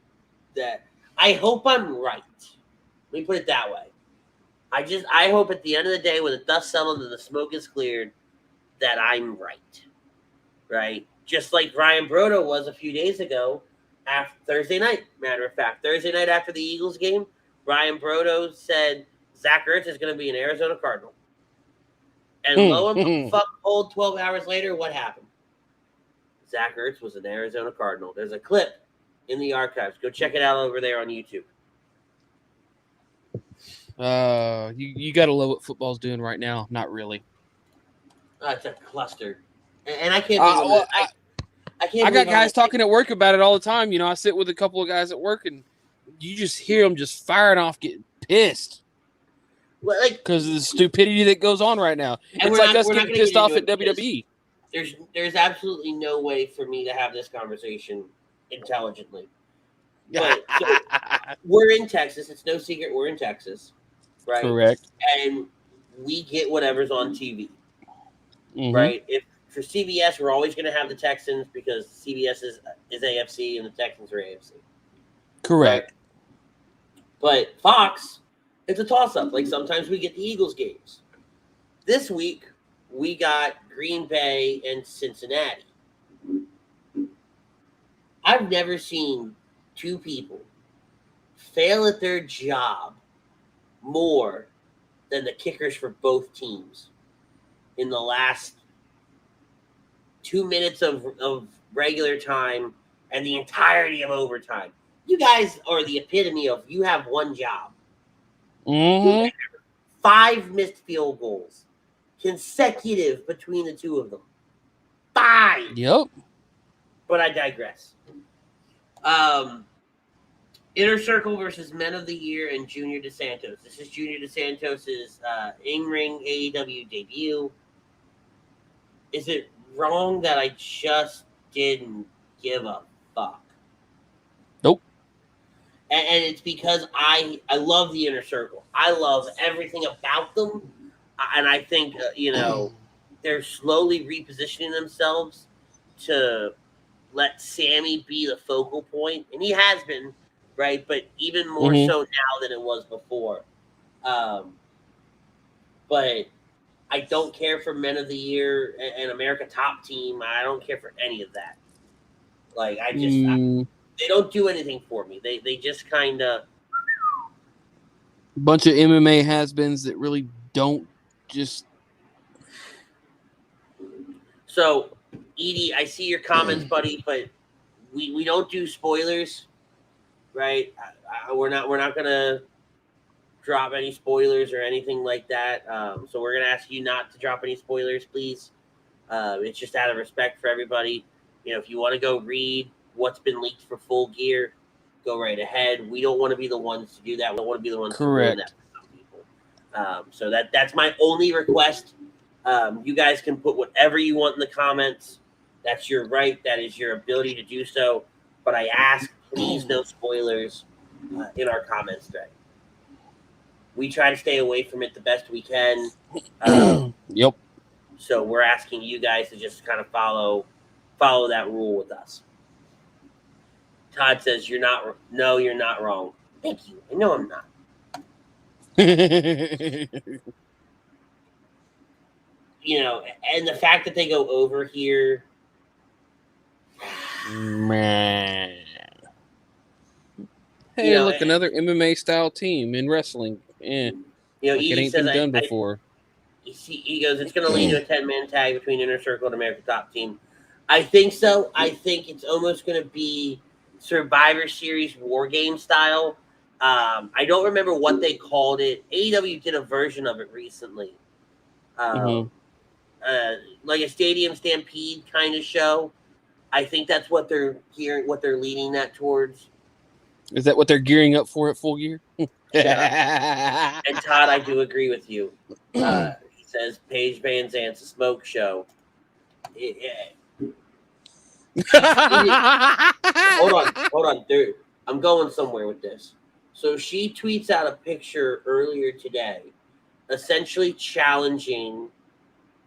that I hope I'm right. Let me put it that way. I hope at the end of the day, when the dust settles and the smoke is cleared, that I'm right. Right? just like Ryan Brodo was a few days ago, after Thursday night. Matter of fact, Thursday night after the Eagles game, Ryan Brodo said Zach Ertz is going to be an Arizona Cardinal. And lo and behold, 12 hours later, what happened? Zach Ertz was an Arizona Cardinal. There's a clip in the archives. Go check it out over there on YouTube. You got to love what football's doing right now. Not really. It's a cluster. And I can't believe I can't. I got guys talking at work about it all the time. You know, I sit with a couple of guys at work, and you just hear them just firing off, getting pissed. Because of the stupidity that goes on right now. It's like us getting pissed off at WWE. There's absolutely no way for me to have this conversation intelligently. But so, we're in Texas. It's no secret we're in Texas, right? Correct. And we get whatever's on TV, right? If for CBS, we're always going to have the Texans because CBS is AFC and the Texans are AFC. Correct. Right? But Fox, it's a toss-up. Like sometimes we get the Eagles games. This week, we got Green Bay and Cincinnati. I've never seen two people fail at their job more than the kickers for both teams in the last 2 minutes of regular time and the entirety of overtime. You guys are the epitome of you have one job. 5 missed field goals consecutive between the two of them. 5. Yep. But I digress. Inner Circle versus Men of the Year and Junior DeSantos. This is Junior DeSantos' in-ring AEW debut. Is it wrong that I just didn't give a fuck? Nope. And it's because I love the Inner Circle. I love everything about them. And I think, they're slowly repositioning themselves to let Sammy be the focal point. And he has been, right? But even more so now than it was before. But I don't care for Men of the Year and America Top Team. I don't care for any of that. Like, they don't do anything for me. They just kind of... Bunch of MMA has-beens that really don't just... So, Edie, I see your comments, buddy, but we don't do spoilers, right? We're not going to drop any spoilers or anything like that. So we're going to ask you not to drop any spoilers, please. It's just out of respect for everybody. If you want to go read what's been leaked for Full Gear, go right ahead. We don't want to be the ones to do that. We don't want to be the ones to ruin that for some people. So that's my only request. You guys can put whatever you want in the comments. That's your right. That is your ability to do so. But I ask, please, no spoilers in our comments thread. We try to stay away from it the best we can. Yep. So we're asking you guys to just kind of follow that rule with us. Todd says you're not wrong. Thank you. I know I'm not. And the fact that they go over here. Man. Hey, look, another MMA style team in wrestling. It ain't been done before. He goes, it's going to lead to a 10-man tag between Inner Circle and American Top Team. I think so. I think it's almost going to be Survivor Series War Game style. I don't remember what they called it. AEW did a version of it recently. Like a Stadium Stampede kind of show. I think that's what they're leaning that towards. Is that what they're gearing up for at Full Gear? Yeah. And Todd, I do agree with you. He says Paige Van Zant's a smoke show. Hold on. I'm going somewhere with this. So she tweets out a picture earlier today, essentially challenging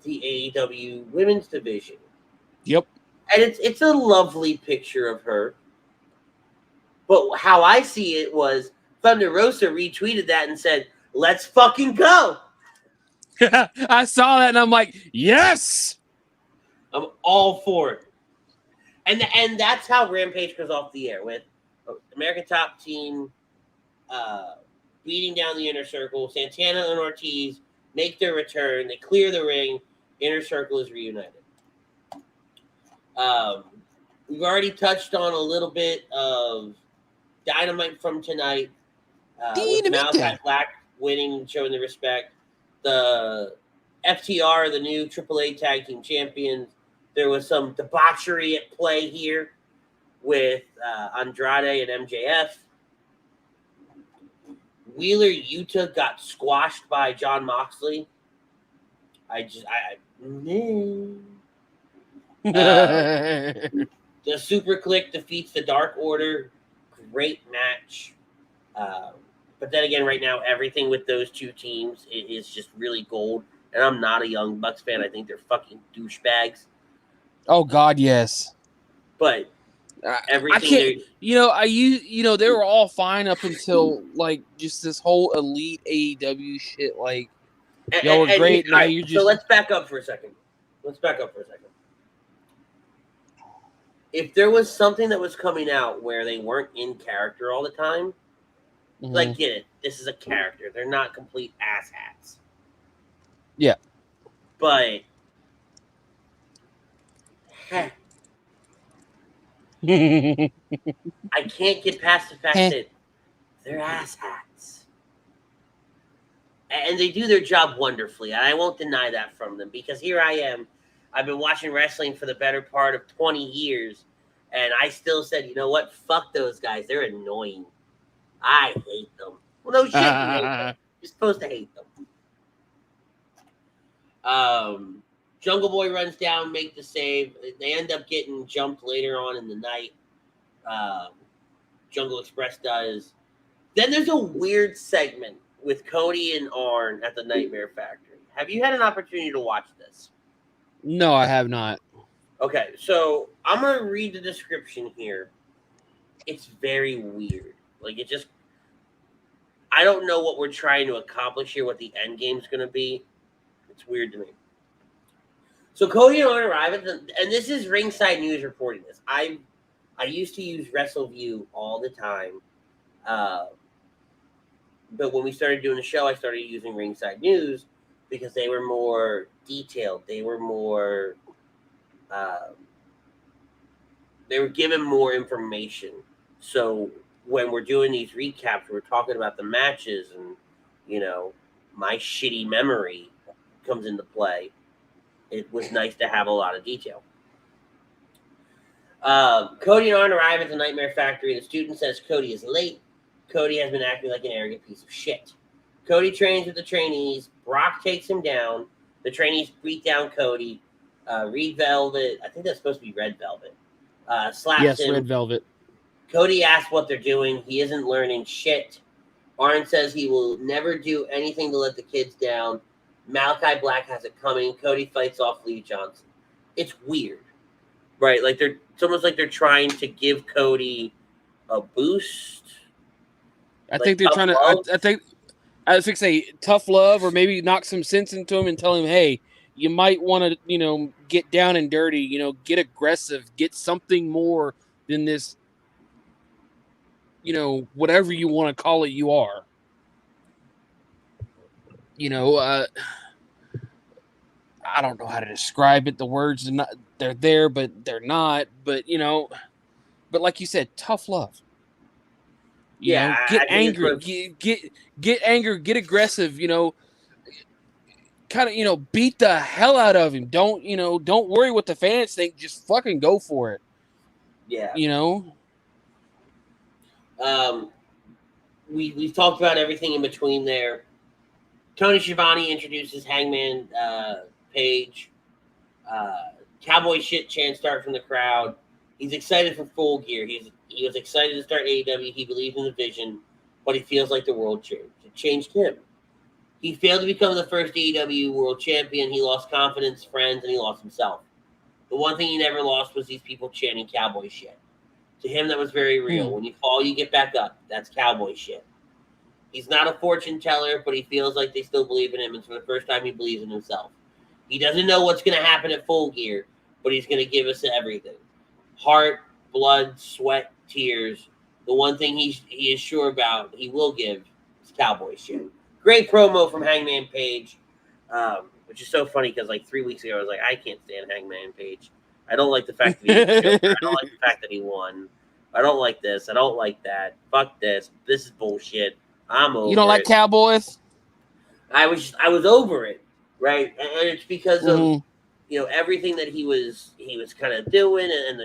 the AEW women's division. Yep. And it's a lovely picture of her. But how I see it was Thunder Rosa retweeted that and said, "Let's fucking go." I saw that and I'm like, yes! I'm all for it. And that's how Rampage goes off the air, with American Top Team beating down the Inner Circle. Santana and Ortiz make their return. They clear the ring. Inner Circle is reunited. We've already touched on a little bit of Dynamite from tonight. With Malachi Black winning and showing the respect. The FTR, the new AAA Tag Team Champions. There was some debauchery at play here with Andrade and MJF. Wheeler Yuta got squashed by John Moxley. The Super Click defeats the Dark Order. Great match. But then again, right now, everything with those two teams is just really gold. And I'm not a Young Bucks fan. I think they're fucking douchebags. Oh God, yes. But everything I can't. They were all fine up until like just this whole elite AEW shit. Like y'all were great. Now you're just. So let's back up for a second. If there was something that was coming out where they weren't in character all the time, like, get it. This is a character. They're not complete asshats. Yeah. But I can't get past the fact that they're asshats. And they do their job wonderfully. And I won't deny that from them, because here I am. I've been watching wrestling for the better part of 20 years. And I still said, you know what? Fuck those guys. They're annoying. I hate them. Well, no shit. You hate them. You're supposed to hate them. Jungle Boy runs down, make the save. They end up getting jumped later on in the night. Jungle Express does. Then there's a weird segment with Cody and Arn at the Nightmare Factory. Have you had an opportunity to watch this? No, I have not. Okay, so I'm going to read the description here. It's very weird. Like, it just... I don't know what we're trying to accomplish here, what the end game's going to be. It's weird to me. So Cody and Arn arrive at and this is Ringside News reporting this. I used to use WrestleView all the time. But when we started doing the show, I started using Ringside News because they were more detailed. They were more... they were given more information. So when we're doing these recaps, we're talking about the matches and, my shitty memory comes into play. It was nice to have a lot of detail. Cody and Arn arrive at the Nightmare Factory. The student says Cody is late. Cody has been acting like an arrogant piece of shit. Cody trains with the trainees. Brock takes him down. The trainees beat down Cody. Red Velvet, I think that's supposed to be Red Velvet, slaps him. Red Velvet. Cody asks what they're doing. He isn't learning shit. Arn says he will never do anything to let the kids down. Malachi Black has it coming. Cody fights off Lee Johnson. It's weird, right? Like it's almost like they're trying to give Cody a boost. I think they're trying to. I think say tough love, or maybe knock some sense into him and tell him, hey, you might want to, get down and dirty, get aggressive, get something more than this, whatever you want to call it, you are. I don't know how to describe it. The words are not, they're there, but they're not. But but like you said, tough love. Get angry, get angry, get aggressive. Kind of beat the hell out of him. Don't worry what the fans think. Just fucking go for it. Yeah. We've talked about everything in between there. Tony Schiavone introduces Hangman Page. Cowboy shit chants start from the crowd. He's excited for Full Gear. He was excited to start AEW. He believes in the vision, but he feels like the world changed. It changed him. He failed to become the first AEW world champion. He lost confidence, friends, and he lost himself. The one thing he never lost was these people chanting cowboy shit. To him, that was very real. When you fall, you get back up. That's cowboy shit. He's not a fortune teller, but he feels like they still believe in him, and for the first time, he believes in himself. He doesn't know what's going to happen at Full Gear, but he's going to give us everything. heart, blood, sweat, tears. The one thing he is sure about, he will give, is Cowboy shit. Great promo from Hangman Page, which is so funny because like 3 weeks ago I was like, I can't stand Hangman Page. I don't like the fact that he's a Joker. I don't like the fact that he won. I don't like this. I don't like that. Fuck this. This is bullshit. I'm over it. You don't like Cowboys? I was over it, right? And it's because of everything that he was kind of doing, and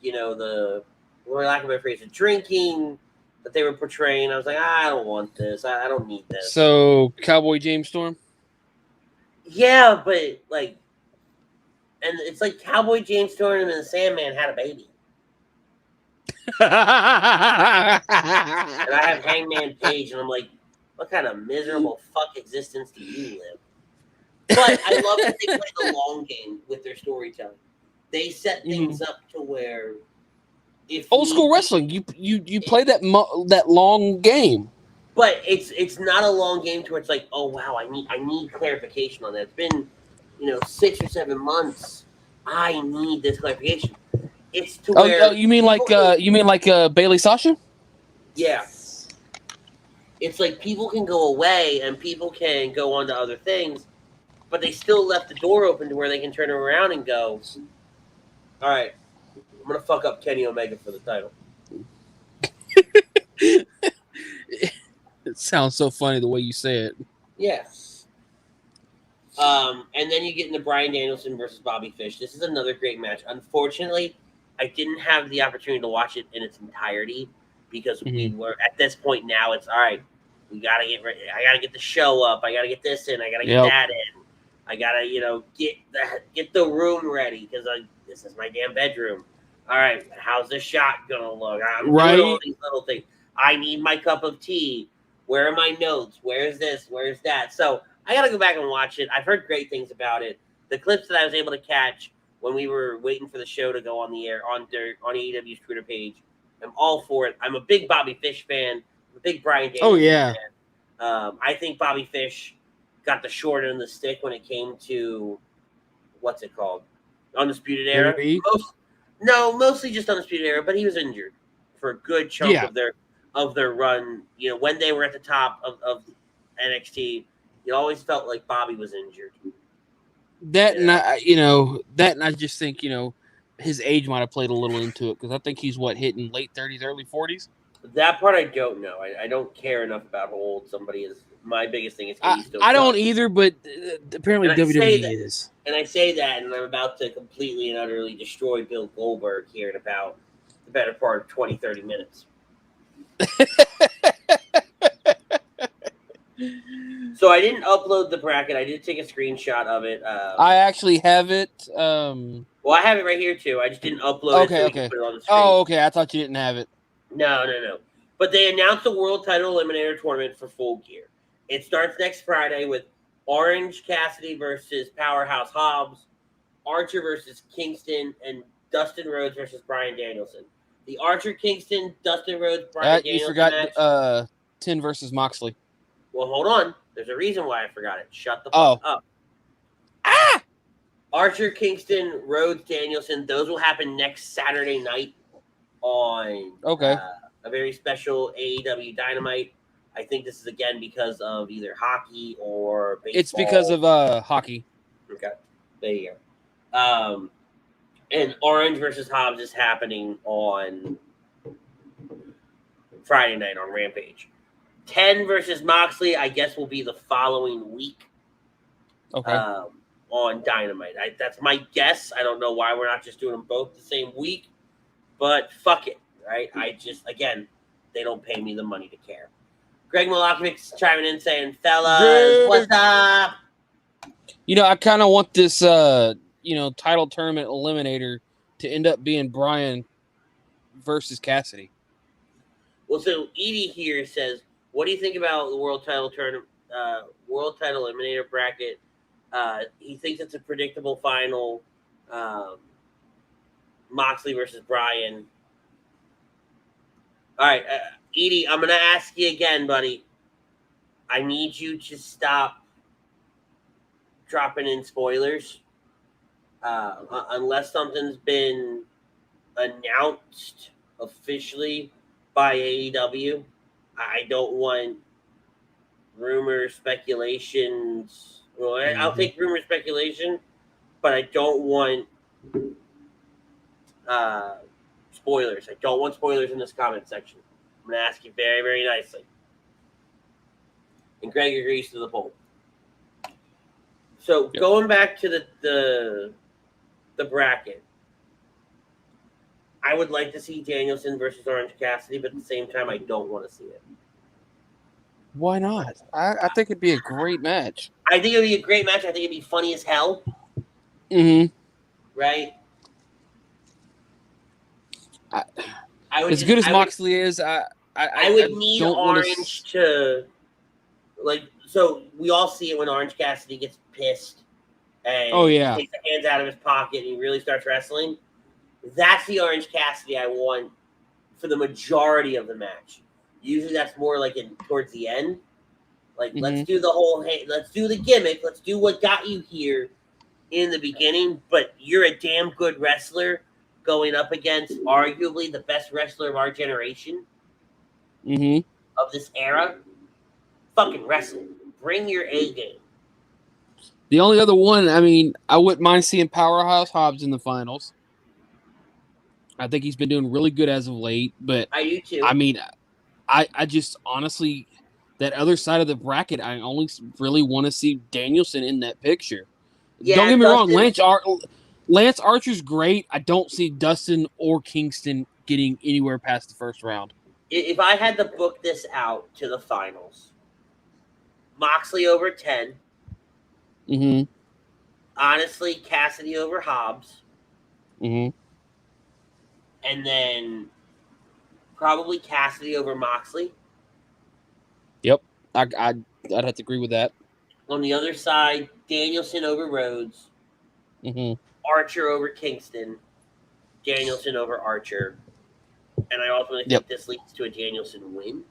the for lack of a phrase, the drinking that they were portraying. I was like, I don't want this. I don't need this. So Cowboy James Storm? Yeah, but like, and it's like Cowboy James Storm and the Sandman had a baby. And I have Hangman Page, and I'm like, what kind of miserable fuck existence do you live? But I love that they play the long game with their storytelling. They set things up to where if old school wrestling, you play that long game. But it's not a long game to where it's like, oh wow, I need clarification on that. It's been 6 or 7 months. I need this clarification. It's to where you mean like Bailey Sasha? Yeah. It's like people can go away and people can go on to other things, but they still left the door open to where they can turn around and go, all right, I'm going to fuck up Kenny Omega for the title. It sounds so funny the way you say it. Yes. And then you get into Bryan Danielson versus Bobby Fish. This is another great match. Unfortunately, I didn't have the opportunity to watch it in its entirety because we were at this point now. It's all right. We gotta get ready. I gotta get the show up. I gotta get this in. I gotta get that in. I gotta get the room ready because this is my damn bedroom. All right, how's the shot gonna look? I'm doing all these little things. I need my cup of tea. Where are my notes? Where's this? Where's that? So I gotta go back and watch it. I've heard great things about it. The clips that I was able to catch when we were waiting for the show to go on the air on AEW's Twitter page, I'm all for it. I'm a big Bobby Fish fan. I'm a big Bryan Danielson fan. I think Bobby Fish got the short end of the stick when it came to what's it called? Undisputed Era. Mostly just Undisputed Era, but he was injured for a good chunk of their run. When they were at the top of NXT, you always felt like Bobby was injured. And I just think his age might have played a little into it because I think he's hitting late 30s, early 40s. That part I don't know. I don't care enough about how old somebody is. My biggest thing is I don't either, but apparently WWE is. And I say that, and I'm about to completely and utterly destroy Bill Goldberg here in about the better part of 20, 30 minutes. So I didn't upload the bracket. I did take a screenshot of it. I actually have it. Well, I have it right here, too. I just didn't upload it so we can put it on the screen. Oh, okay. I thought you didn't have it. No. But they announced the World Title Eliminator Tournament for Full Gear. It starts next Friday with Orange Cassidy versus Powerhouse Hobbs, Archer versus Kingston, and Dustin Rhodes versus Bryan Danielson. The Archer, Kingston, Dustin Rhodes, Bryan Danielson you forgot match. 10 versus Moxley. Well, hold on. There's a reason why I forgot it. Shut the fuck up. Archer, Kingston, Rhodes, Danielson. Those will happen next Saturday night on a very special AEW Dynamite. I think this is, again, because of either hockey or baseball. It's because of hockey. Okay. There you go. And Orange versus Hobbs is happening on Friday night on Rampage. 10 versus Moxley, I guess, will be the following week. Okay. On Dynamite. That's my guess. I don't know why we're not just doing them both the same week, but fuck it, right? I just, again, they don't pay me the money to care. Greg Malakovic's chiming in saying, fellas, what's up? I kind of want this, title tournament eliminator to end up being Bryan versus Cassidy. Well, so Edie here says, what do you think about the World Title Tournament, World Title Eliminator bracket? He thinks it's a predictable final. Moxley versus Bryan. All right, Edie, I'm going to ask you again, buddy. I need you to stop dropping in spoilers. Unless something's been announced officially by AEW. I don't want rumors, speculations. Well, I'll take rumor speculation, but I don't want spoilers. I don't want spoilers in this comment section. I'm going to ask you very, very nicely. And Greg agrees to the poll. So going back to the bracket, I would like to see Danielson versus Orange Cassidy, but at the same time, I don't want to see it. Why not? I think it'd be a great match. I think it'd be a great match. I think it'd be funny as hell. Mm-hmm. Right? As good as Moxley is, I would need Orange to, like, so we all see it when Orange Cassidy gets pissed and takes the hands out of his pocket and he really starts wrestling. That's the Orange Cassidy I want for the majority of the match. Usually that's more like towards the end. Like, let's do let's do the gimmick. Let's do what got you here in the beginning, but you're a damn good wrestler going up against arguably the best wrestler of our generation. Of this era. Fucking wrestle. Bring your A game. The only other one, I mean, I wouldn't mind seeing Powerhouse Hobbs in the finals. I think he's been doing really good as of late, but I do too. I mean, I just honestly, that other side of the bracket, I only really want to see Danielson in that picture. Yeah, don't get me wrong, Lance Archer's great. I don't see Dustin or Kingston getting anywhere past the first round. If I had to book this out to the finals, Moxley over 10. Honestly, Cassidy over Hobbs. And then probably Cassidy over Moxley. Yep. I'd have to agree with that. On the other side, Danielson over Rhodes. Archer over Kingston. Danielson over Archer. And I ultimately think this leads to a Danielson win.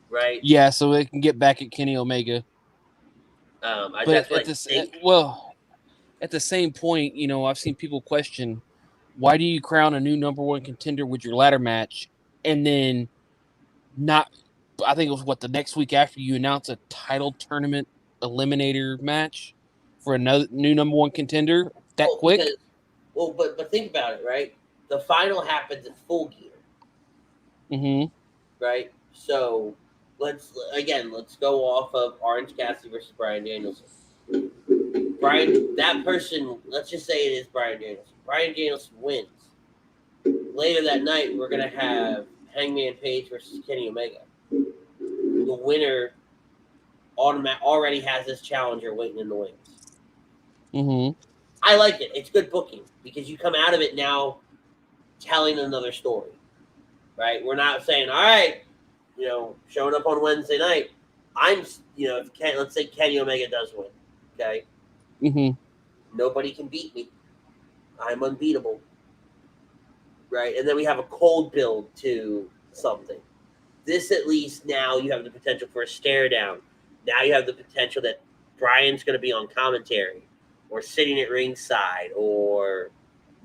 Right? Yeah, so they can get back at Kenny Omega. But at the same point, you know, I've seen people question, why do you crown a new number one contender with your ladder match and then not, I think it was the next week after you announce a title tournament eliminator match for another new number one contender quick? But think about it, right? The final happens at Full Gear. Right? So let's go off of Orange Cassidy versus Bryan Danielson. That person, let's just say it is Bryan Danielson. Bryan Danielson wins. Later that night, we're going to have Hangman Page versus Kenny Omega. The winner already has this challenger waiting in the wings. I like it. It's good booking because you come out of it now telling another story, right? We're not saying, all right, you know, showing up on Wednesday night. Let's say Kenny Omega does win, okay? Nobody can beat me. I'm unbeatable, right? And then we have a cold build to something. This, at least, now you have the potential for a stare down. Now you have the potential that Bryan's going to be on commentary or sitting at ringside or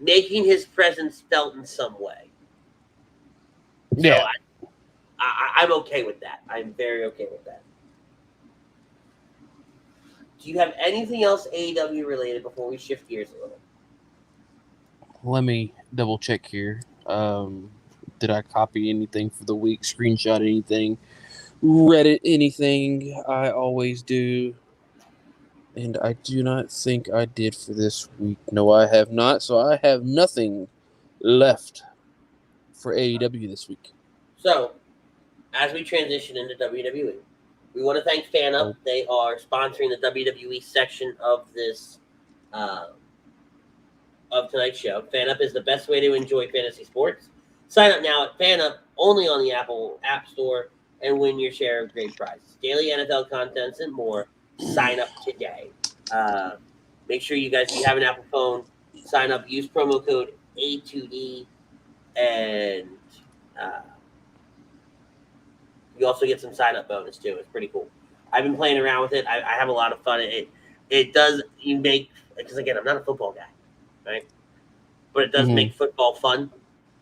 making his presence felt in some way. Yeah. So I'm okay with that. I'm very okay with that. Do you have anything else AEW related before we shift gears a little? Let me double check here. Did I copy anything for the week? Screenshot anything? Reddit anything? I always do. And I do not think I did for this week. No, I have not. So I have nothing left for AEW this week. So, as we transition into WWE, we want to thank FanUp. They are sponsoring the WWE section of this of tonight's show. FanUp is the best way to enjoy fantasy sports. Sign up now at FanUp, only on the Apple App Store, and win your share of great prizes. Daily NFL contents and more. Sign up today. Make sure you guys, if you have an Apple phone, sign up. Use promo code A2D, and you also get some sign-up bonus, too. It's pretty cool. I've been playing around with it. I have a lot of fun. It does, because, again, I'm not a football guy, right? but it does Mhm. make football fun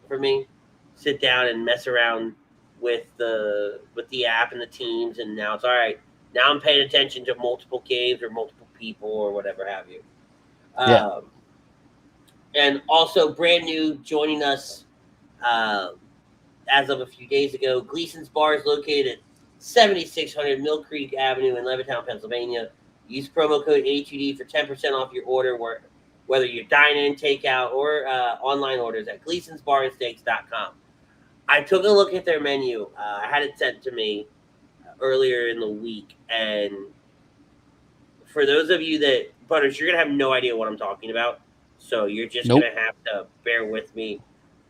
for me. Sit down and mess around with the app and the teams, and now it's all right. Now I'm paying attention to multiple games or multiple people or whatever have you. Yeah. And also brand new joining us as of a few days ago, Gleason's Bar is located at 7600 Mill Creek Avenue in Levittown, Pennsylvania. Use promo code A2D for 10% off your order, whether you're dine-in, takeout, or online orders at gleasonsbarandsteaks.com. I took a look at their menu. I had it sent to me earlier in the week, and for those of you that, Butters, you're going to have no idea what I'm talking about, so you're just Nope. going to have to bear with me.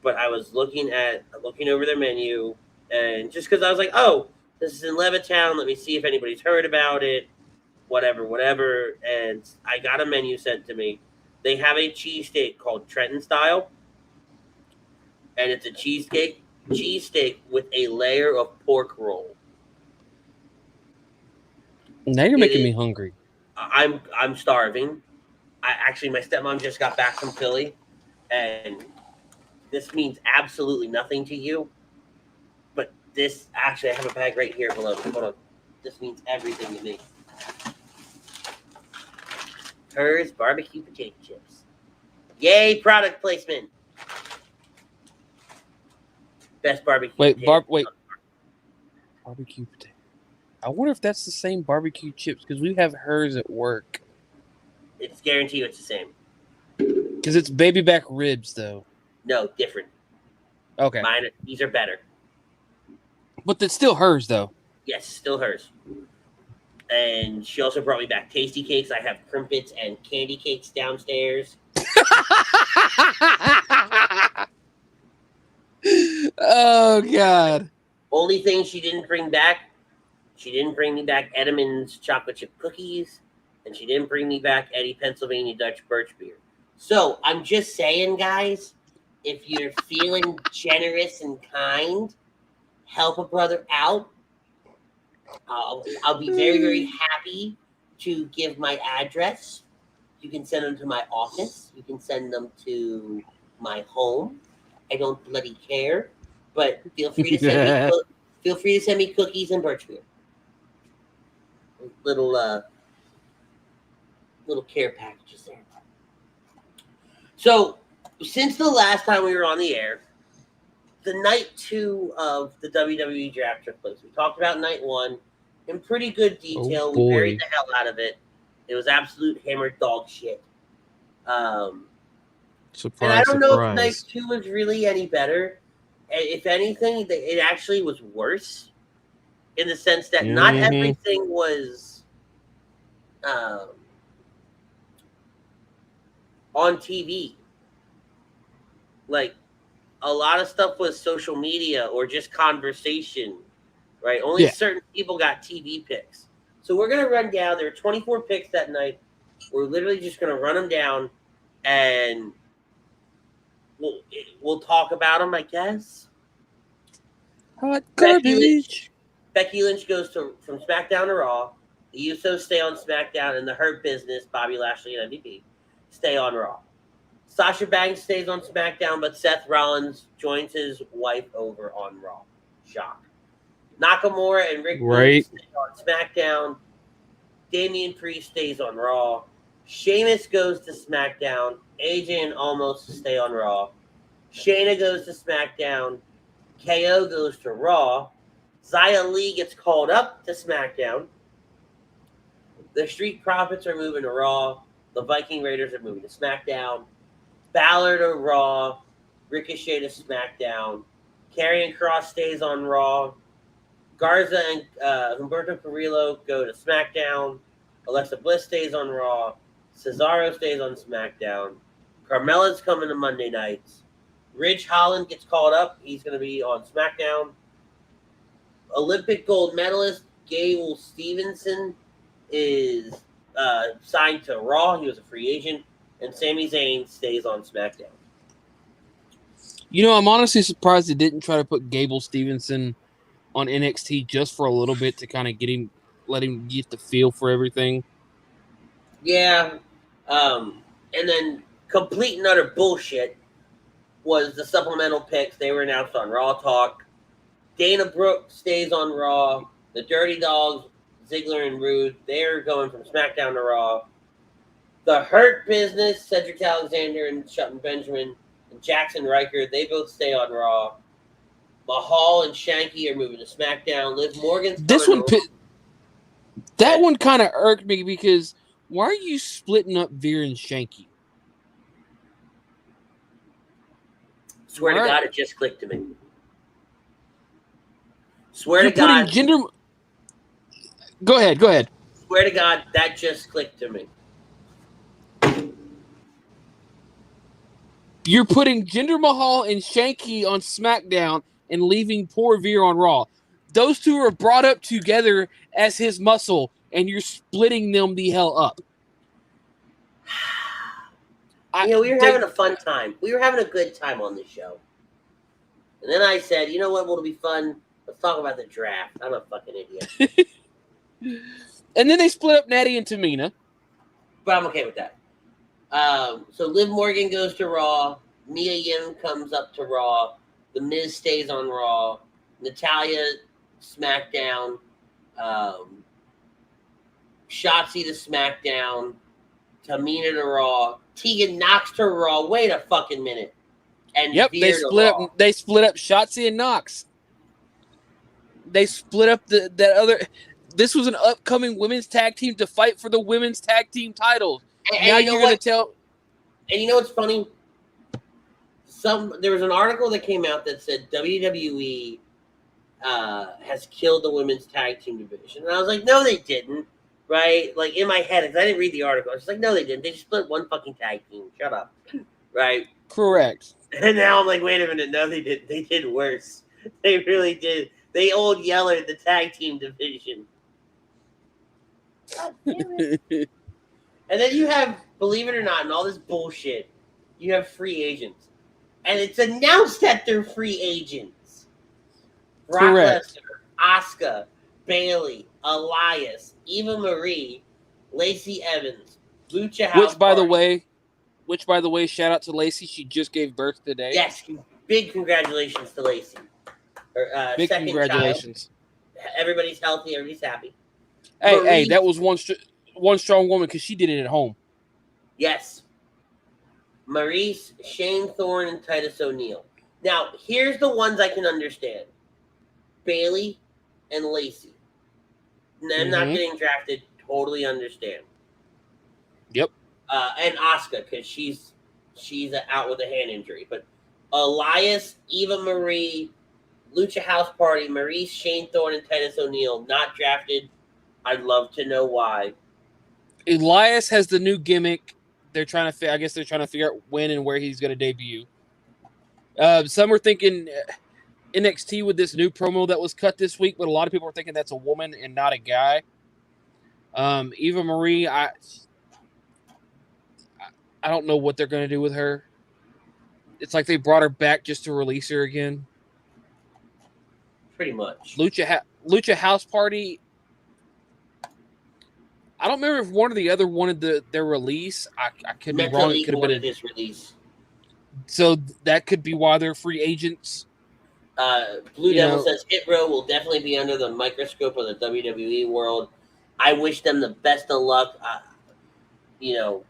But I was looking over their menu, and just because I was like, oh, this is in Levittown, let me see if anybody's heard about it, whatever. And I got a menu sent to me. They have a cheesesteak called Trenton Style, and it's a cheesesteak with a layer of pork roll. Now you're making me hungry. I'm starving. My stepmom just got back from Philly, and this means absolutely nothing to you. But this, actually, I have a bag right here. Hold on. This means everything to me. Hers barbecue potato chips. Yay, product placement. Best barbecue. Wait. Barbecue potato. I wonder if that's the same barbecue chips because we have hers at work. It's guaranteed it's the same. Because it's baby back ribs, though. No, different. Okay. These are better. But it's still hers, though. Yes, still hers. And she also brought me back tasty cakes. I have crimpets and candy cakes downstairs. Oh, God. Only thing she didn't bring me back Edam's chocolate chip cookies, and she didn't bring me back Eddie Pennsylvania Dutch birch beer. So I'm just saying, guys, if you're feeling generous and kind, help a brother out. I'll be very, very happy to give my address. You can send them to my office. You can send them to my home. I don't bloody care, but feel free to send me cookies and birch beer. Little care packages there. So, since the last time we were on the air, the night 2 of the WWE Draft took place. We talked about night 1 in pretty good detail. We buried the hell out of it. It was absolute hammered dog shit. Surprise, and I don't know if night 2 was really any better. If anything, it actually was worse in the sense that not everything was on TV. Like, a lot of stuff was social media or just conversation, right? Only certain people got TV picks. So we're going to run down. There were 24 picks that night. We're literally just going to run them down, and we'll talk about them, I guess. Hot garbage. Becky Lynch goes from SmackDown to Raw. The Usos stay on SmackDown, and the Hurt Business, Bobby Lashley and MVP, stay on Raw. Sasha Banks stays on SmackDown, but Seth Rollins joins his wife over on Raw. Shock. Nakamura and Rick Boogs stay on SmackDown. Damian Priest stays on Raw. Sheamus goes to SmackDown. AJ and Almost stay on Raw. Shayna goes to SmackDown. KO goes to Raw. Xia Li gets called up to SmackDown. The Street Profits are moving to Raw. The Viking Raiders are moving to SmackDown. Balor to Raw. Ricochet to SmackDown. Karrion Kross stays on Raw. Garza and Humberto Carrillo go to SmackDown. Alexa Bliss stays on Raw. Cesaro stays on SmackDown. Carmella's coming to Monday nights. Ridge Holland gets called up. He's going to be on SmackDown. Olympic gold medalist Gable Stevenson is signed to Raw. He was a free agent. And Sami Zayn stays on SmackDown. You know, I'm honestly surprised they didn't try to put Gable Stevenson on NXT just for a little bit to kind of let him get the feel for everything. Yeah. And then complete and utter bullshit. was the supplemental picks. They were announced on Raw Talk. Dana Brooke stays on Raw. The Dirty Dogs, Ziggler and Rude, they're going from SmackDown to Raw. The Hurt Business, Cedric Alexander and Shelton Benjamin and Jackson Riker, they both stay on Raw. Mahal and Shanky are moving to SmackDown. Liv Morgan's that one kind of irked me because why are you splitting up Veer and Shanky? Swear to God, it just clicked to me. Swear to God. Go ahead. Swear to God, that just clicked to me. You're putting Jinder Mahal and Shanky on SmackDown and leaving poor Veer on Raw. Those two are brought up together as his muscle, and you're splitting them the hell up. We were having a fun time. We were having a good time on this show. And then I said, you know what will be fun? Let's talk about the draft. I'm a fucking idiot. And then they split up Natty and Tamina. But I'm okay with that. So Liv Morgan goes to Raw. Mia Yim comes up to Raw. The Miz stays on Raw. Natalya, SmackDown. Shotzi to SmackDown. Tamina to Raw. Tegan Knox to Raw. Wait a fucking minute. And they split up Shotzi and Knox. They split up that other. This was an upcoming women's tag team to fight for the women's tag team titles. And now you're going to tell. And you know what's funny? There was an article that came out that said WWE has killed the women's tag team division. And I was like, no, they didn't. Right? Like, in my head, because I didn't read the article. I was like, no, they didn't. They just split one fucking tag team. Shut up. Right? Correct. And now I'm like, wait a minute. No, they didn't. They did worse. They really did. They old Yeller the tag team division. God damn it. And then you have, believe it or not, and all this bullshit, you have free agents. And it's announced that they're free agents. Brock Lesnar, Asuka, Bayley, Elias, Eva Marie, Lacey Evans, Lucha House Which, by the way, shout out to Lacey. She just gave birth today. Yes, big congratulations to Lacey. Big congratulations. Child. Everybody's healthy. Everybody's happy. Hey, that was one strong woman because she did it at home. Yes. Maurice, Shane Thorne, and Titus O'Neil. Now, here's the ones I can understand. Bayley and Lacey. Them not getting drafted, totally understand. Yep. And Asuka, because she's out with a hand injury. But Elias, Eva Marie, Lucha House Party, Maurice, Shane Thorne, and Titus O'Neil not drafted. I'd love to know why. Elias has the new gimmick. I guess they're trying to figure out when and where he's going to debut. Some were thinking NXT with this new promo that was cut this week, but a lot of people are thinking that's a woman and not a guy. Eva Marie, I don't know what they're going to do with her. It's like they brought her back just to release her again. Pretty much. Lucha House Party. I don't remember if one or the other wanted their release. I could be wrong. It could have been this release. So that could be why they're free agents. Blue Devil says Hit Row will definitely be under the microscope of the WWE world. I wish them the best of luck. There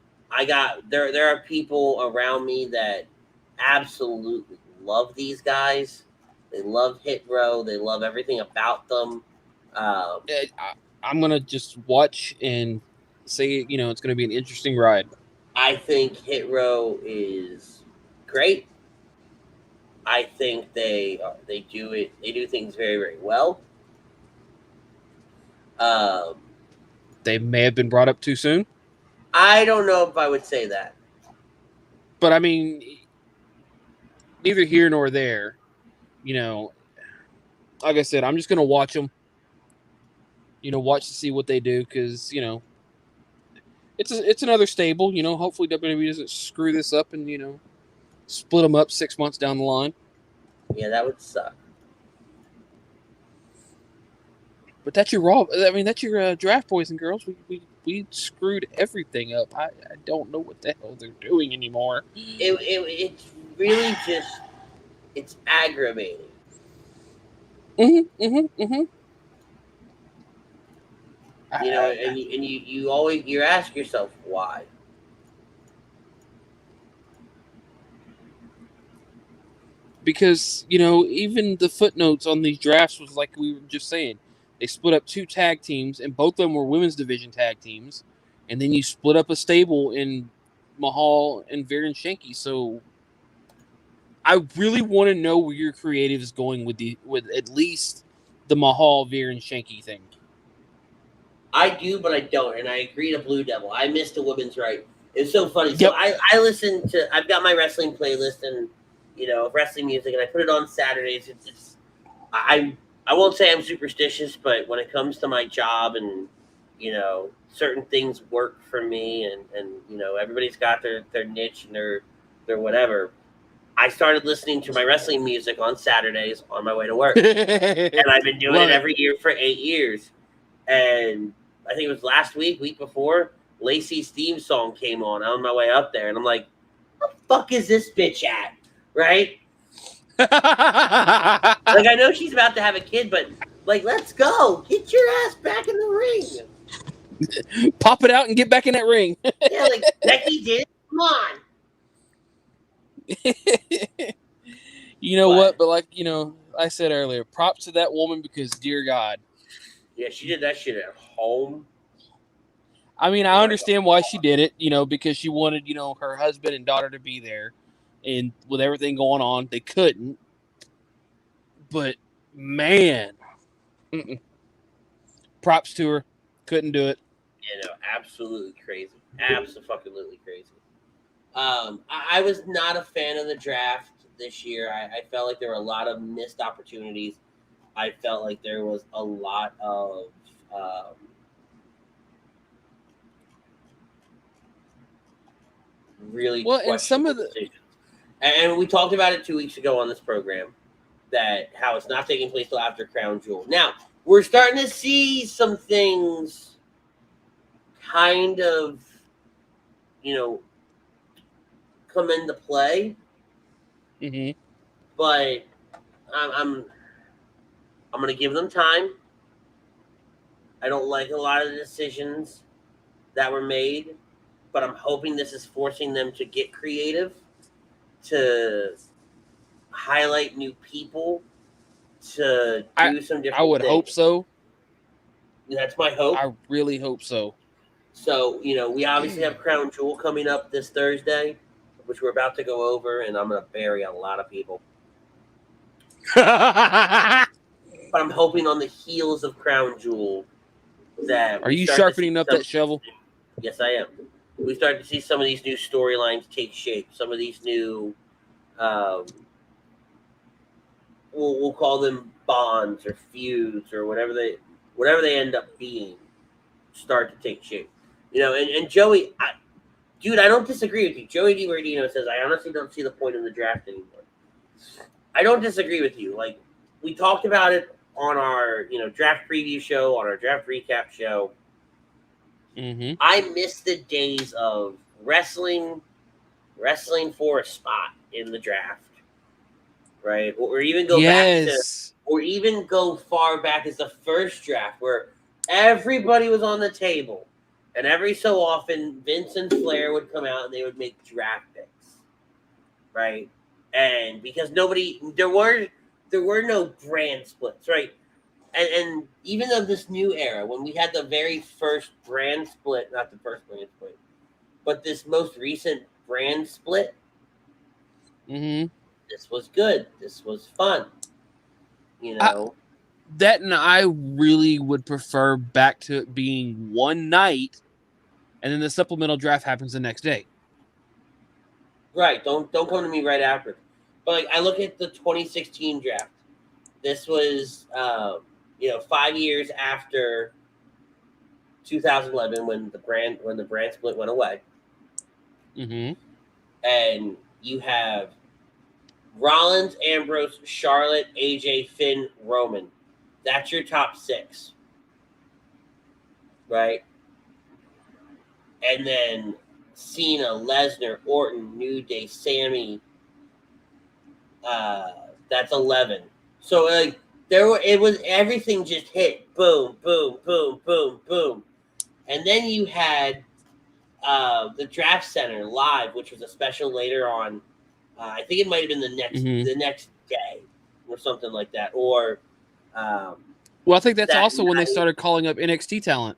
are people around me that absolutely love these guys. They love Hit Row. They love everything about them. I'm going to just watch and say, it's going to be an interesting ride. I think Hit Row is great. I think they do things very, very well. They may have been brought up too soon. I don't know if I would say that. But, I mean, neither here nor there. Like I said, I'm just going to watch them. Watch to see what they do because, it's another stable. Hopefully WWE doesn't screw this up and, split them up 6 months down the line. Yeah, that would suck. But that's your Raw. I mean, that's your draft, boys and girls. We screwed everything up. I don't know what the hell they're doing anymore. It's really just, it's aggravating. Mm-hmm. You know, and you always, you ask yourself why. Because, you know, even the footnotes on these drafts was like we were just saying. They split up 2 tag teams, and both of them were women's division tag teams. And then you split up a stable in Mahal and Veer and Shanky. So I really want to know where your creative is going with at least the Mahal, Veer, and Shanky thing. I do, but I don't, and I agree to Blue Devil. I missed the women's right. It's so funny. Yep. So I listen to, I've got my wrestling playlist and, you know, wrestling music, and I put it on Saturdays. I won't say I'm superstitious, but when it comes to my job and, you know, certain things work for me, and you know, everybody's got their niche and their whatever. I started listening to my wrestling music on Saturdays on my way to work, and I've been doing it every year for 8 years. And I think it was last week before, Lacey's theme song came on my way up there, and I'm like, "What the fuck is this bitch at?" Right? Like, I know she's about to have a kid, but like, let's go, get your ass back in the ring, pop it out and get back in that ring. Yeah, like Becky did. Come on. You know what? But like, you know, I said earlier, props to that woman, because dear God. Yeah, she did that shit at home. I mean, I understand why she did it, you know, because she wanted, you know, her husband and daughter to be there. And with everything going on, they couldn't. But, man. Props to her. Couldn't do it. You know, absolutely crazy. Absolutely crazy. I was not a fan of the draft this year. I felt like there were a lot of missed opportunities. I felt like there was a lot of really and some of the decisions. And we talked about it 2 weeks ago on this program, that how it's not taking place till after Crown Jewel. Now we're starting to see some things kind of, you know, come into play. Mm-hmm. But I'm going to give them time. I don't like a lot of the decisions that were made, but I'm hoping this is forcing them to get creative, to highlight new people, to do some different I would things. hope so. That's my hope. I really hope so. So, you know, we obviously have Crown Jewel coming up this Thursday, which we're about to go over, and I'm going to bury a lot of people. But I'm hoping on the heels of Crown Jewel that... Are you sharpening up that shovel? Yes, I am. We start to see some of these new storylines take shape. Some of these new... we'll call them bonds or feuds or whatever they end up being, start to take shape. You know, and Joey... Dude, I don't disagree with you. Joey DiBardino says, I honestly don't see the point in the draft anymore. I don't disagree with you. Like, we talked about it on our, you know, draft preview show, on our draft recap show. Mm-hmm. I miss the days of wrestling for a spot in the draft, right? Or even go back to, or even go far back as the first draft where everybody was on the table. And every so often, Vince and Flair would come out and they would make draft picks, right? And because there were no brand splits, right? And even of this new era, when we had the very first brand split, not the first brand split, but this most recent brand split, this was good. This was fun. You know? That and I really would prefer back to it being one night, and then the supplemental draft happens the next day. Right. Don't come to me right after. But like, I look at the 2016 draft. This was 5 years after 2011 when the brand split went away. Mm-hmm. And you have Rollins, Ambrose, Charlotte, AJ, Finn, Roman. That's your top 6. right? And then Cena, Lesnar, Orton, New Day, Sammy. That's 11. So like it was everything just hit boom, boom, boom, boom, boom, and then you had the Draft Center live, which was a special later on. I think it might have been the next day or something like that, or. Well, I think that's that also when they night- started calling up NXT talent.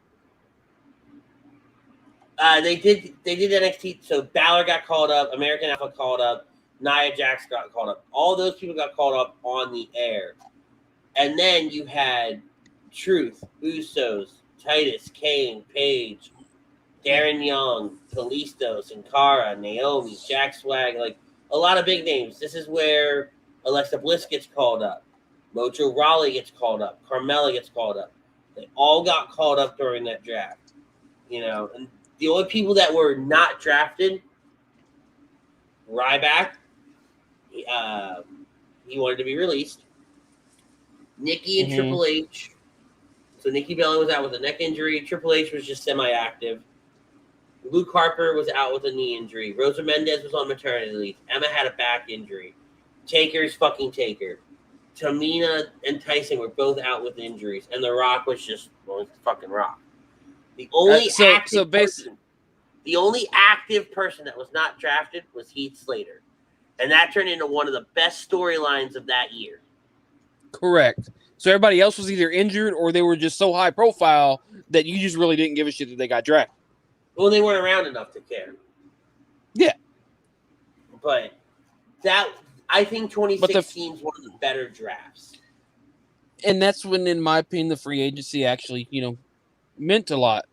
They did NXT. So Balor got called up, American Alpha called up, Nia Jax got called up. All those people got called up on the air, and then you had Truth, Usos, Titus, Kane, Paige, Darren Young, Kalisto, Sin Cara, Naomi, Jack Swag, like a lot of big names. This is where Alexa Bliss gets called up, Mojo Rawley gets called up, Carmella gets called up. They all got called up during that draft, and the only people that were not drafted, Ryback, he wanted to be released. Nikki and Triple H. So Nikki Bella was out with a neck injury. Triple H was just semi-active. Luke Harper was out with a knee injury. Rosa Mendez was on maternity leave. Emma had a back injury. Taker's fucking Taker. Tamina and Tyson were both out with injuries. And The Rock was just fucking Rock. The only the only active person that was not drafted was Heath Slater. And that turned into one of the best storylines of that year. Correct. So everybody else was either injured or they were just so high profile that you just really didn't give a shit that they got drafted. Well, they weren't around enough to care. Yeah. But I think 2016 is one of the better drafts. And that's when, in my opinion, the free agency actually, meant a lot.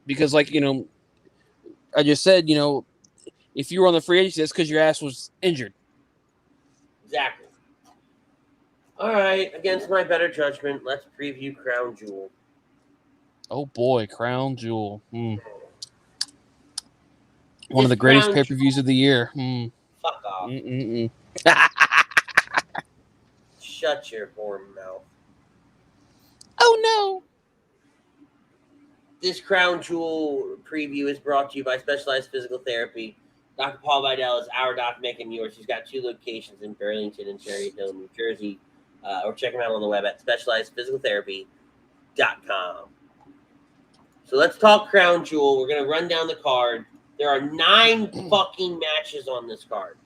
Because, I just said, if you were on the free agency, that's because your ass was injured. Exactly. All right, against my better judgment, let's preview Crown Jewel. Oh boy, Crown Jewel. One of the greatest pay-per-views of the year. Fuck off. Shut your whore mouth. Oh no. This Crown Jewel preview is brought to you by Specialized Physical Therapy. Dr. Paul Vidal is our doc making yours. He's got 2 locations in Burlington and Cherry Hill, New Jersey. Or check him out on the web at specializedphysicaltherapy.com. So let's talk Crown Jewel. We're going to run down the card. There are 9 fucking matches on this card.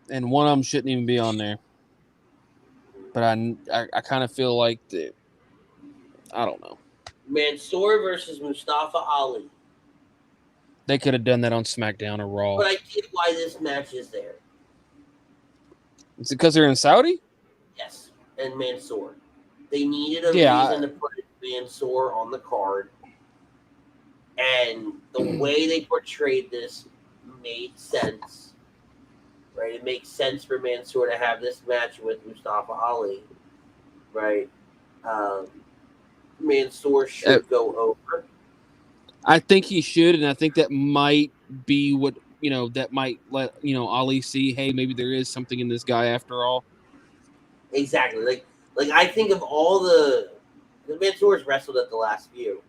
And one of them shouldn't even be on there. But I kind of feel like I don't know. Mansoor versus Mustafa Ali. They could have done that on SmackDown or Raw. But I get why this match is there. Is it because they're in Saudi? Yes, and Mansoor. They needed a reason to put Mansoor on the card. And the way they portrayed this made sense. Right? It makes sense for Mansoor to have this match with Mustafa Ali. Right? Mansoor should go over. I think he should, and I think that might be what, that might let, Ali see, hey, maybe there is something in this guy after all. Exactly. Like I think of all the Mansoor's wrestled at the last few.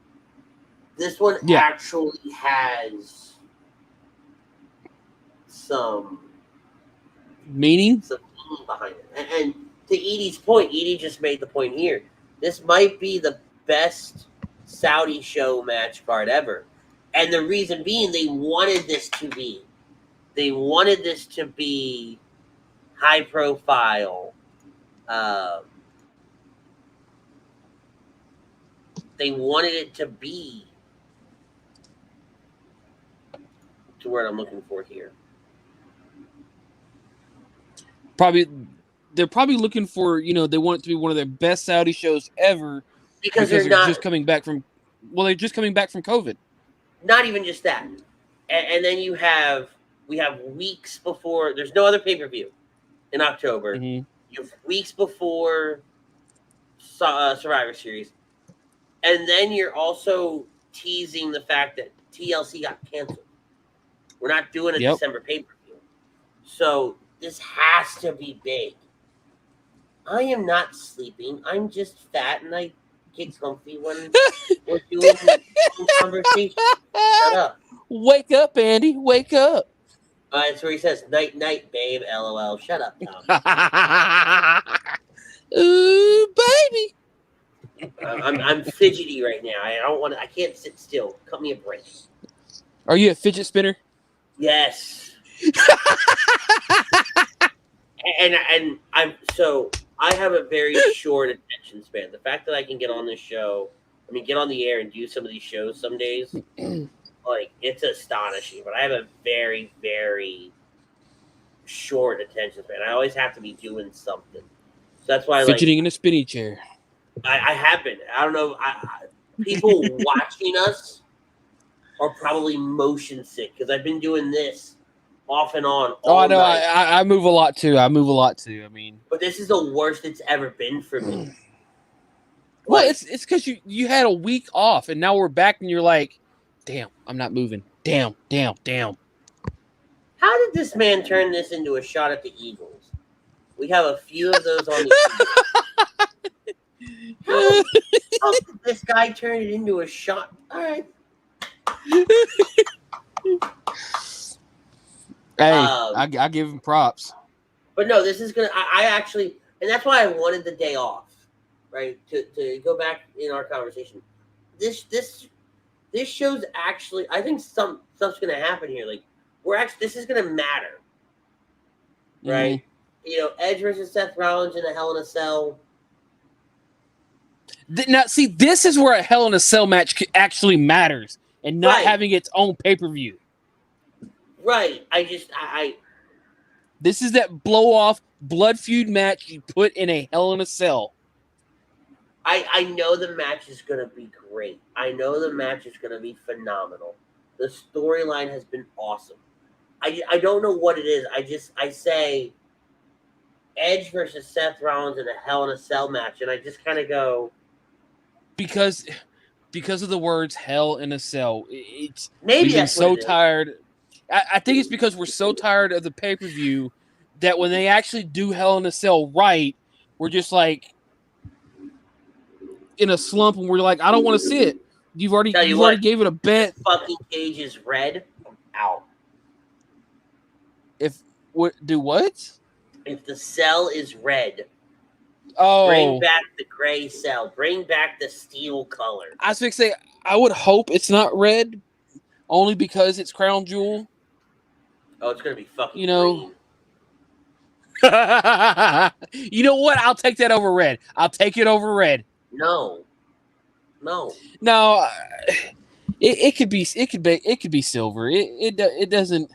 This one actually has some meaning behind it. And to Edie's point, Edie just made the point here. This might be the best Saudi show match card ever. And the reason being, they wanted this to be high profile. They wanted it to be the word I'm looking for here. They're probably looking for, they want it to be one of their best Saudi shows ever because they're just coming back from COVID. Not even just that. And then we have weeks before, there's no other pay-per-view in October. Mm-hmm. You have weeks before Survivor Series. And then you're also teasing the fact that TLC got canceled. We're not doing a December pay-per-view. So this has to be big. I am not sleeping. I'm just fat and I get comfy when we're doing conversation. Shut up. Wake up, Andy. Wake up. That's where he says, night, night, babe, LOL. Shut up, Tom. Ooh, baby. I'm fidgety right now. I can't sit still. Cut me a break. Are you a fidget spinner? Yes. and I have a very short attention span. The fact that I can get on this show, get on the air and do some of these shows some days, like, it's astonishing. But I have a very, very short attention span. I always have to be doing something. So that's why, fidgeting in a spinny chair. I have been. I don't know. People watching us are probably motion sick because I've been doing this off and on. I know. Night. I move a lot too. But this is the worst it's ever been for me. Well, it's because you had a week off and now we're back and you're like, damn, I'm not moving. Damn. How did this man turn this into a shot at the Eagles? We have a few of those on the Eagles. How did this guy turn it into a shot? All right. Hey, I give him props. But no, this is gonna. I actually, and that's why I wanted the day off, right? To go back in our conversation. This show's actually. I think some stuff's gonna happen here. Like this is gonna matter, right? Mm-hmm. Edge versus Seth Rollins in a Hell in a Cell. Now, see, this is where a Hell in a Cell match actually matters, and not having its own pay-per-view. Right. This is that blow-off blood feud match you put in a Hell in a Cell. I know the match is going to be great. I know the match is going to be phenomenal. The storyline has been awesome. I don't know what it is. I say Edge versus Seth Rollins in a Hell in a Cell match, and I just kind of go... Because of the words Hell in a Cell. We've been so tired... I think it's because we're so tired of the pay-per-view that when they actually do Hell in a Cell right, we're just like in a slump and we're like, I don't want to see it. You've already gave it a bet. Fucking cage is red. I'm out. Do what? If the cell is red, bring back the gray cell. Bring back the steel color. I was going to say, I would hope it's not red, only because it's Crown Jewel. Oh, it's going to be fucking green. You know what? I'll take that over red. I'll take it over red. No. It could be silver. It doesn't.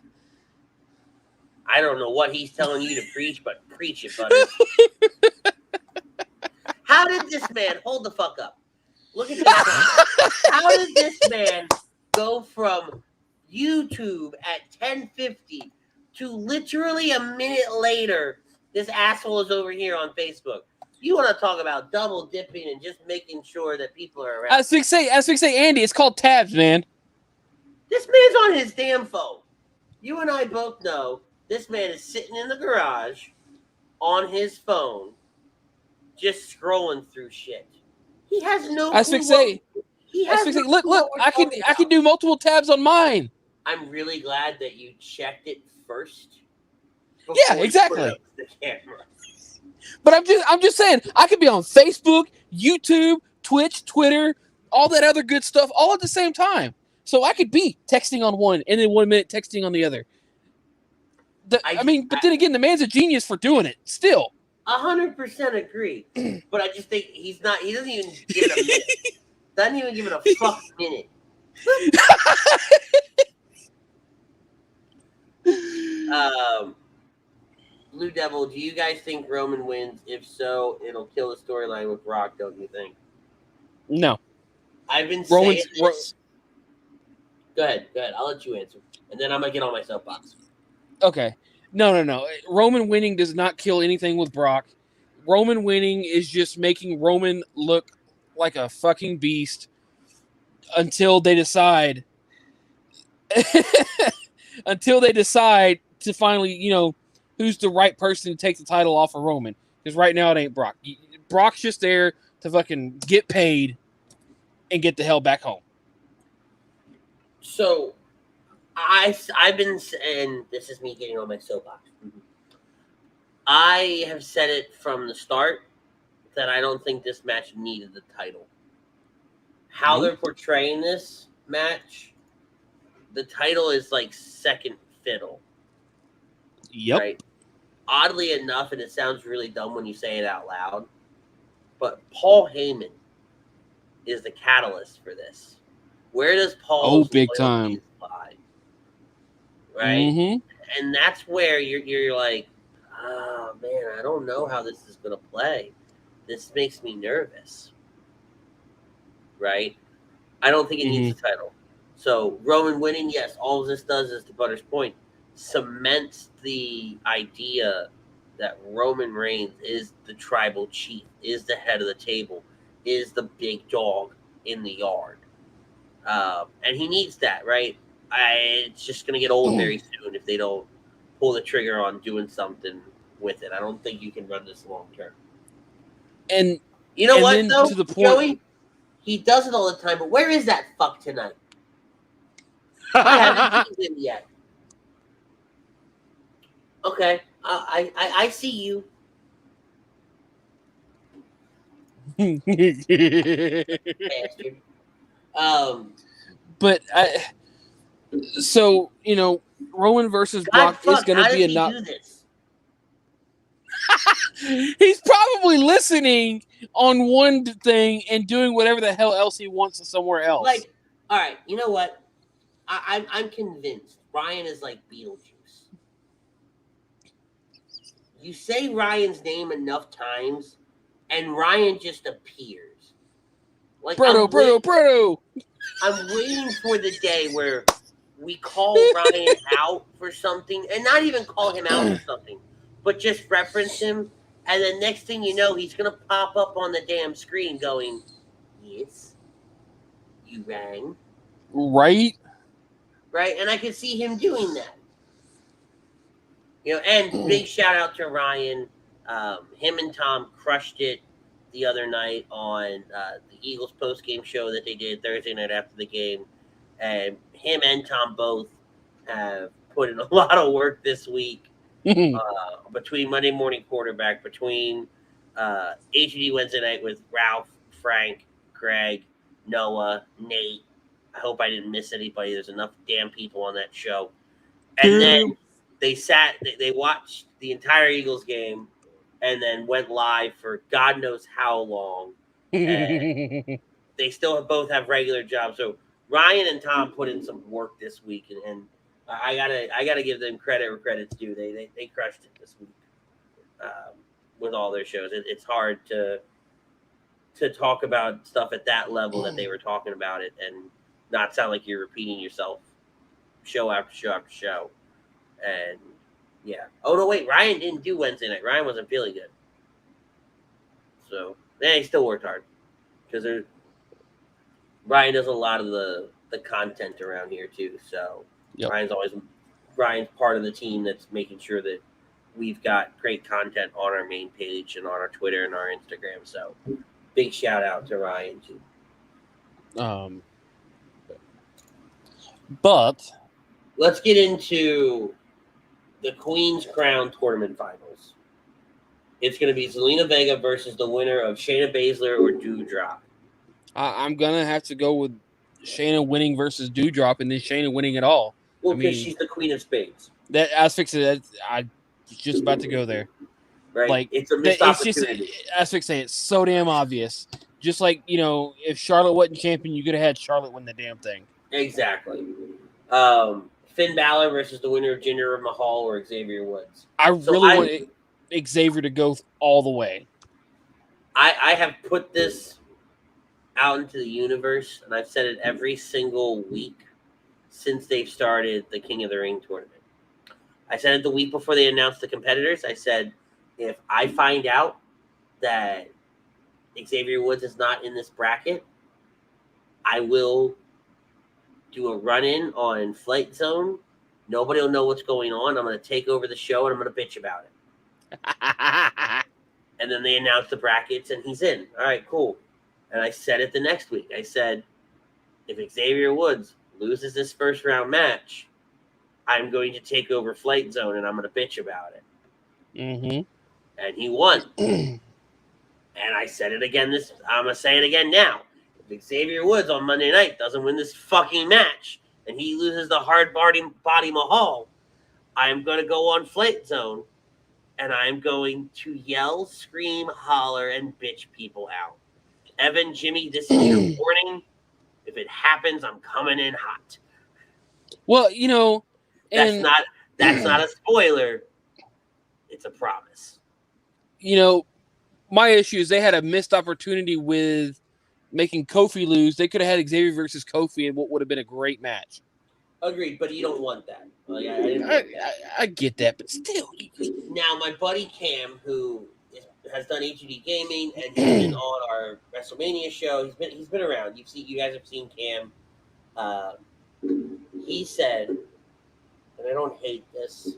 I don't know what he's telling you to preach, but preach it, buddy. How did this man hold the fuck up? Look at this man. How did this man go from YouTube at 10:50 to literally a minute later? This asshole is over here on Facebook. You want to talk about double dipping and just making sure that people are around? I was fixing to say, Andy, it's called tabs, man. This man's on his damn phone. You and I both know this man is sitting in the garage on his phone, just scrolling through shit. He has no. I was fixing to say, look, I can do multiple tabs on mine. I'm really glad that you checked it first. Yeah, exactly. The camera. But I'm just saying, I could be on Facebook, YouTube, Twitch, Twitter, all that other good stuff, all at the same time. So I could be texting on one and then 1 minute texting on the other. But then again, the man's a genius for doing it. Still, 100% agree. But I just think he doesn't even give it a minute. Doesn't even give it a fucking minute. Blue Devil, do you guys think Roman wins? If so, it'll kill the storyline with Brock, don't you think? No. I've been saying this. Go ahead. I'll let you answer. And then I'm going to get on my soapbox. Okay. No. Roman winning does not kill anything with Brock. Roman winning is just making Roman look like a fucking beast until they decide to finally, who's the right person to take the title off of Roman. Because right now it ain't Brock. Brock's just there to fucking get paid and get the hell back home. So, I've been, and this is me getting on my soapbox. I have said it from the start that I don't think this match needed the title. How they're portraying this match, the title is like second fiddle. Yep. Right? Oddly enough, and it sounds really dumb when you say it out loud, but Paul Heyman is the catalyst for this. Where does Paul's big loyalties time lie? Right? Mm-hmm. And that's where you're like, oh man, I don't know how this is gonna play. This makes me nervous. Right? I don't think it needs the title. So Roman winning, yes, all this does is, to Butter's point, cements the idea that Roman Reigns is the tribal chief, is the head of the table, is the big dog in the yard. And he needs that, right? It's just going to get old very soon if they don't pull the trigger on doing something with it. I don't think you can run this long term. And you know and what, then though, to the point, Joey? He does it all the time, but where is that fuck tonight? I haven't seen him yet. Okay, I see you. Bastard. But so Roman versus Brock is going to be a not. He's probably listening on one thing and doing whatever the hell else he wants somewhere else. Like, all right, you know what? I'm convinced Bryan is like Beetlejuice. You say Ryan's name enough times, and Ryan just appears. Like Proto. I'm waiting for the day where we call Ryan out for something, and not even call him out for something, but just reference him, and then next thing you know, he's gonna pop up on the damn screen going, "Yes, you rang." Right? And I can see him doing that. And big shout out to Ryan. Him and Tom crushed it the other night on the Eagles post-game show that they did Thursday night after the game. And him and Tom both have put in a lot of work this week between Monday Morning Quarterback, between HD Wednesday night with Ralph, Frank, Greg, Noah, Nate. I hope I didn't miss anybody. There's enough damn people on that show. And then they watched the entire Eagles game and then went live for God knows how long. And they still both have regular jobs. So Ryan and Tom put in some work this week, and I gotta give them credit where credit's due. They crushed it this week with all their shows. It's hard to talk about stuff at that level that they were talking about it and not sound like you're repeating yourself show after show after show. And yeah. Oh no, wait, Ryan didn't do Wednesday night. Ryan wasn't feeling good. So he still worked hard. Because Ryan does a lot of the content around here too. So yep. Ryan's part of the team that's making sure that we've got great content on our main page and on our Twitter and our Instagram. So big shout out to Ryan too. But let's get into the Queen's Crown Tournament Finals. It's going to be Zelina Vega versus the winner of Shayna Baszler or Doudrop. I'm going to have to go with Shayna winning versus Doudrop and then Shayna winning it all. Well, because she's the Queen of Spades. I was just about to go there. Right. Like, it's a missed opportunity. It's so damn obvious. Just like, if Charlotte wasn't champion, you could have had Charlotte win the damn thing. Exactly. Finn Balor versus the winner of Jinder Mahal or Xavier Woods. I really want Xavier to go all the way. I have put this out into the universe, and I've said it every single week since they've started the King of the Ring tournament. I said it the week before they announced the competitors. I said, if I find out that Xavier Woods is not in this bracket, I will do a run-in on Flight Zone. Nobody will know what's going on. I'm going to take over the show, and I'm going to bitch about it. And then they announced the brackets, and he's in. All right, cool. And I said it the next week. I said, if Xavier Woods loses this first round match, I'm going to take over Flight Zone, and I'm going to bitch about it. Mm-hmm. And he won. And I said it again. I'm going to say it again now. If Xavier Woods on Monday night doesn't win this fucking match, and he loses the hard body Mahal, I'm going to go on Flight Zone, and I'm going to yell, scream, holler, and bitch people out. Evan, Jimmy, this is your warning. If it happens, I'm coming in hot. Well, you know, that's not a spoiler. It's a promise. You know, my issue is they had a missed opportunity with making Kofi lose. They could have had Xavier versus Kofi in what would have been a great match. Agreed, but you don't want that. Like, I get that, but still. Now, my buddy Cam, who has done HUD Gaming and he's been on our WrestleMania show, he's been around. You guys have seen Cam. He said, and I don't hate this.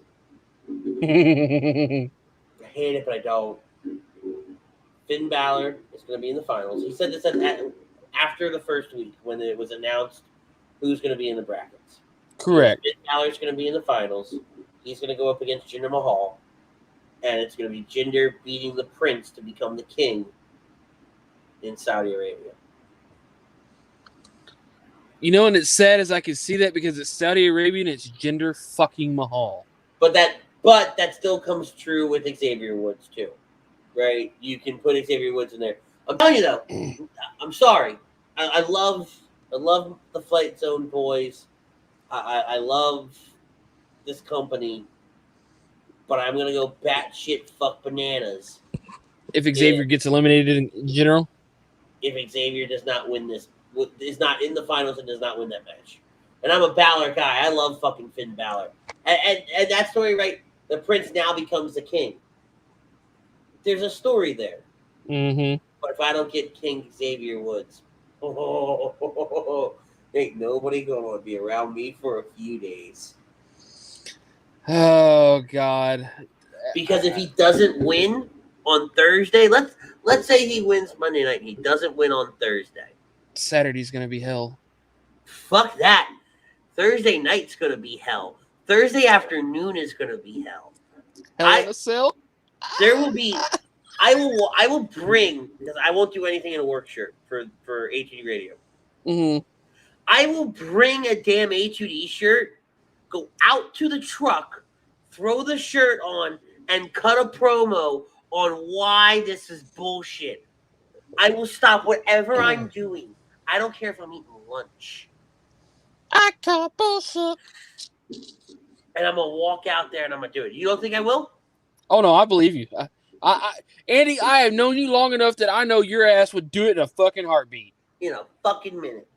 I hate it, but I don't. Finn Balor is going to be in the finals. He said this after the first week when it was announced who's going to be in the brackets. Correct. Finn Balor's going to be in the finals. He's going to go up against Jinder Mahal. And it's going to be Jinder beating the Prince to become the king in Saudi Arabia. You know, and it's sad as I can see that because it's Saudi Arabia and it's Jinder fucking Mahal. But that still comes true with Xavier Woods too, right? You can put Xavier Woods in there. I'm telling you though, I'm sorry. I love the Flight Zone boys. I love this company, but I'm gonna go batshit fuck bananas if Xavier gets eliminated in general. If Xavier does not win this, is not in the finals and does not win that match, and I'm a Balor guy. I love fucking Finn Balor, and that story, right? The Prince now becomes the king. There's a story there. Mm-hmm. But if I don't get King Xavier Woods, ain't nobody gonna be around me for a few days. Oh God! Because if he doesn't win on Thursday, let's say he wins Monday night and he doesn't win on Thursday. Saturday's gonna be hell. Fuck that. Thursday night's gonna be hell. Thursday afternoon is gonna be hell. Hell in a Cell? There will be. I will bring, because I won't do anything in a work shirt for HUD Radio. Mm-hmm. I will bring a damn HUD shirt, go out to the truck, throw the shirt on, and cut a promo on why this is bullshit. I will stop whatever I'm doing. I don't care if I'm eating lunch. I call bullshit. And I'm going to walk out there and I'm going to do it. You don't think I will? Oh, no, I believe you. Andy, I have known you long enough that I know your ass would do it in a fucking heartbeat. In a fucking minute.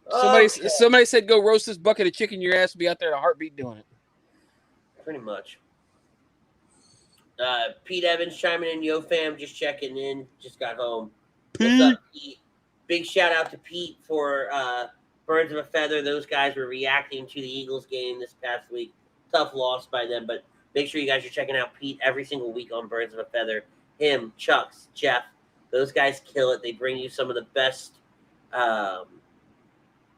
Somebody said go roast this bucket of chicken, your ass would be out there in a heartbeat doing it. Pretty much. Pete Evans chiming in. Yo, fam, just checking in. Just got home. Pete. What's up, Pete? Big shout out to Pete for Birds of a Feather. Those guys were reacting to the Eagles game this past week. Tough loss by them, but make sure you guys are checking out Pete every single week on Birds of a Feather. Him, Chucks, Jeff. Those guys kill it. They bring you some of the best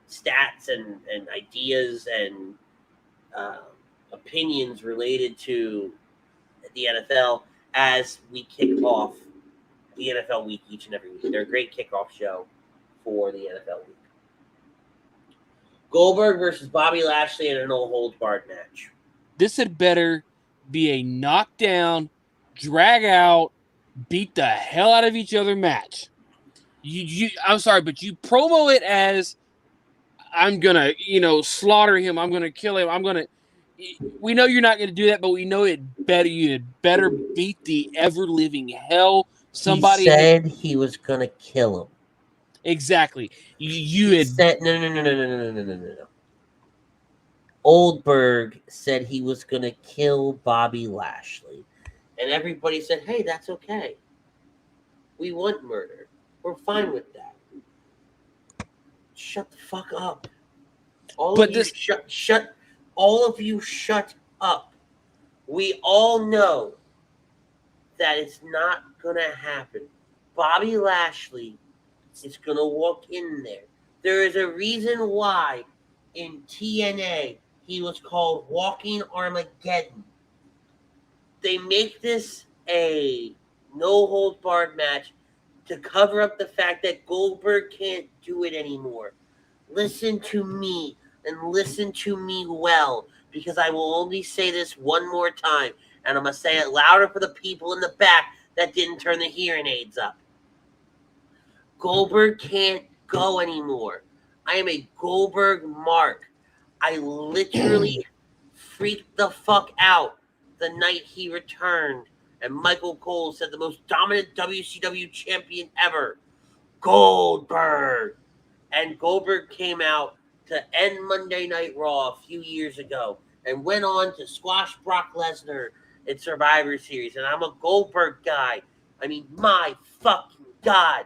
stats and ideas and opinions related to the NFL as we kick off the NFL week each and every week. They're a great kickoff show for the NFL week. Goldberg versus Bobby Lashley in a no-holds-barred match. This had better be a knockdown, drag out, beat the hell out of each other match. I'm sorry, but you promo it as I'm gonna, slaughter him. I'm gonna kill him. We know you're not gonna do that, but we know you had better beat the ever living hell. Somebody he said he was gonna kill him. Exactly. You had said no. Goldberg said he was gonna kill Bobby Lashley, and everybody said, "Hey, that's okay. We want murder. We're fine with that." Shut the fuck up. Shut up. We all know that it's not going to happen. Bobby Lashley is going to walk in there. There is a reason why in TNA he was called Walking Armageddon. They make this a no-hold-barred match to cover up the fact that Goldberg can't do it anymore. Listen to me, and listen to me well, because I will only say this one more time, and I'm going to say it louder for the people in the back that didn't turn the hearing aids up. Goldberg can't go anymore. I am a Goldberg mark. I literally freaked the fuck out the night he returned, and Michael Cole said the most dominant WCW champion ever, Goldberg. And Goldberg came out to end Monday Night Raw a few years ago and went on to squash Brock Lesnar in Survivor Series. And I'm a Goldberg guy. I mean, my fucking God.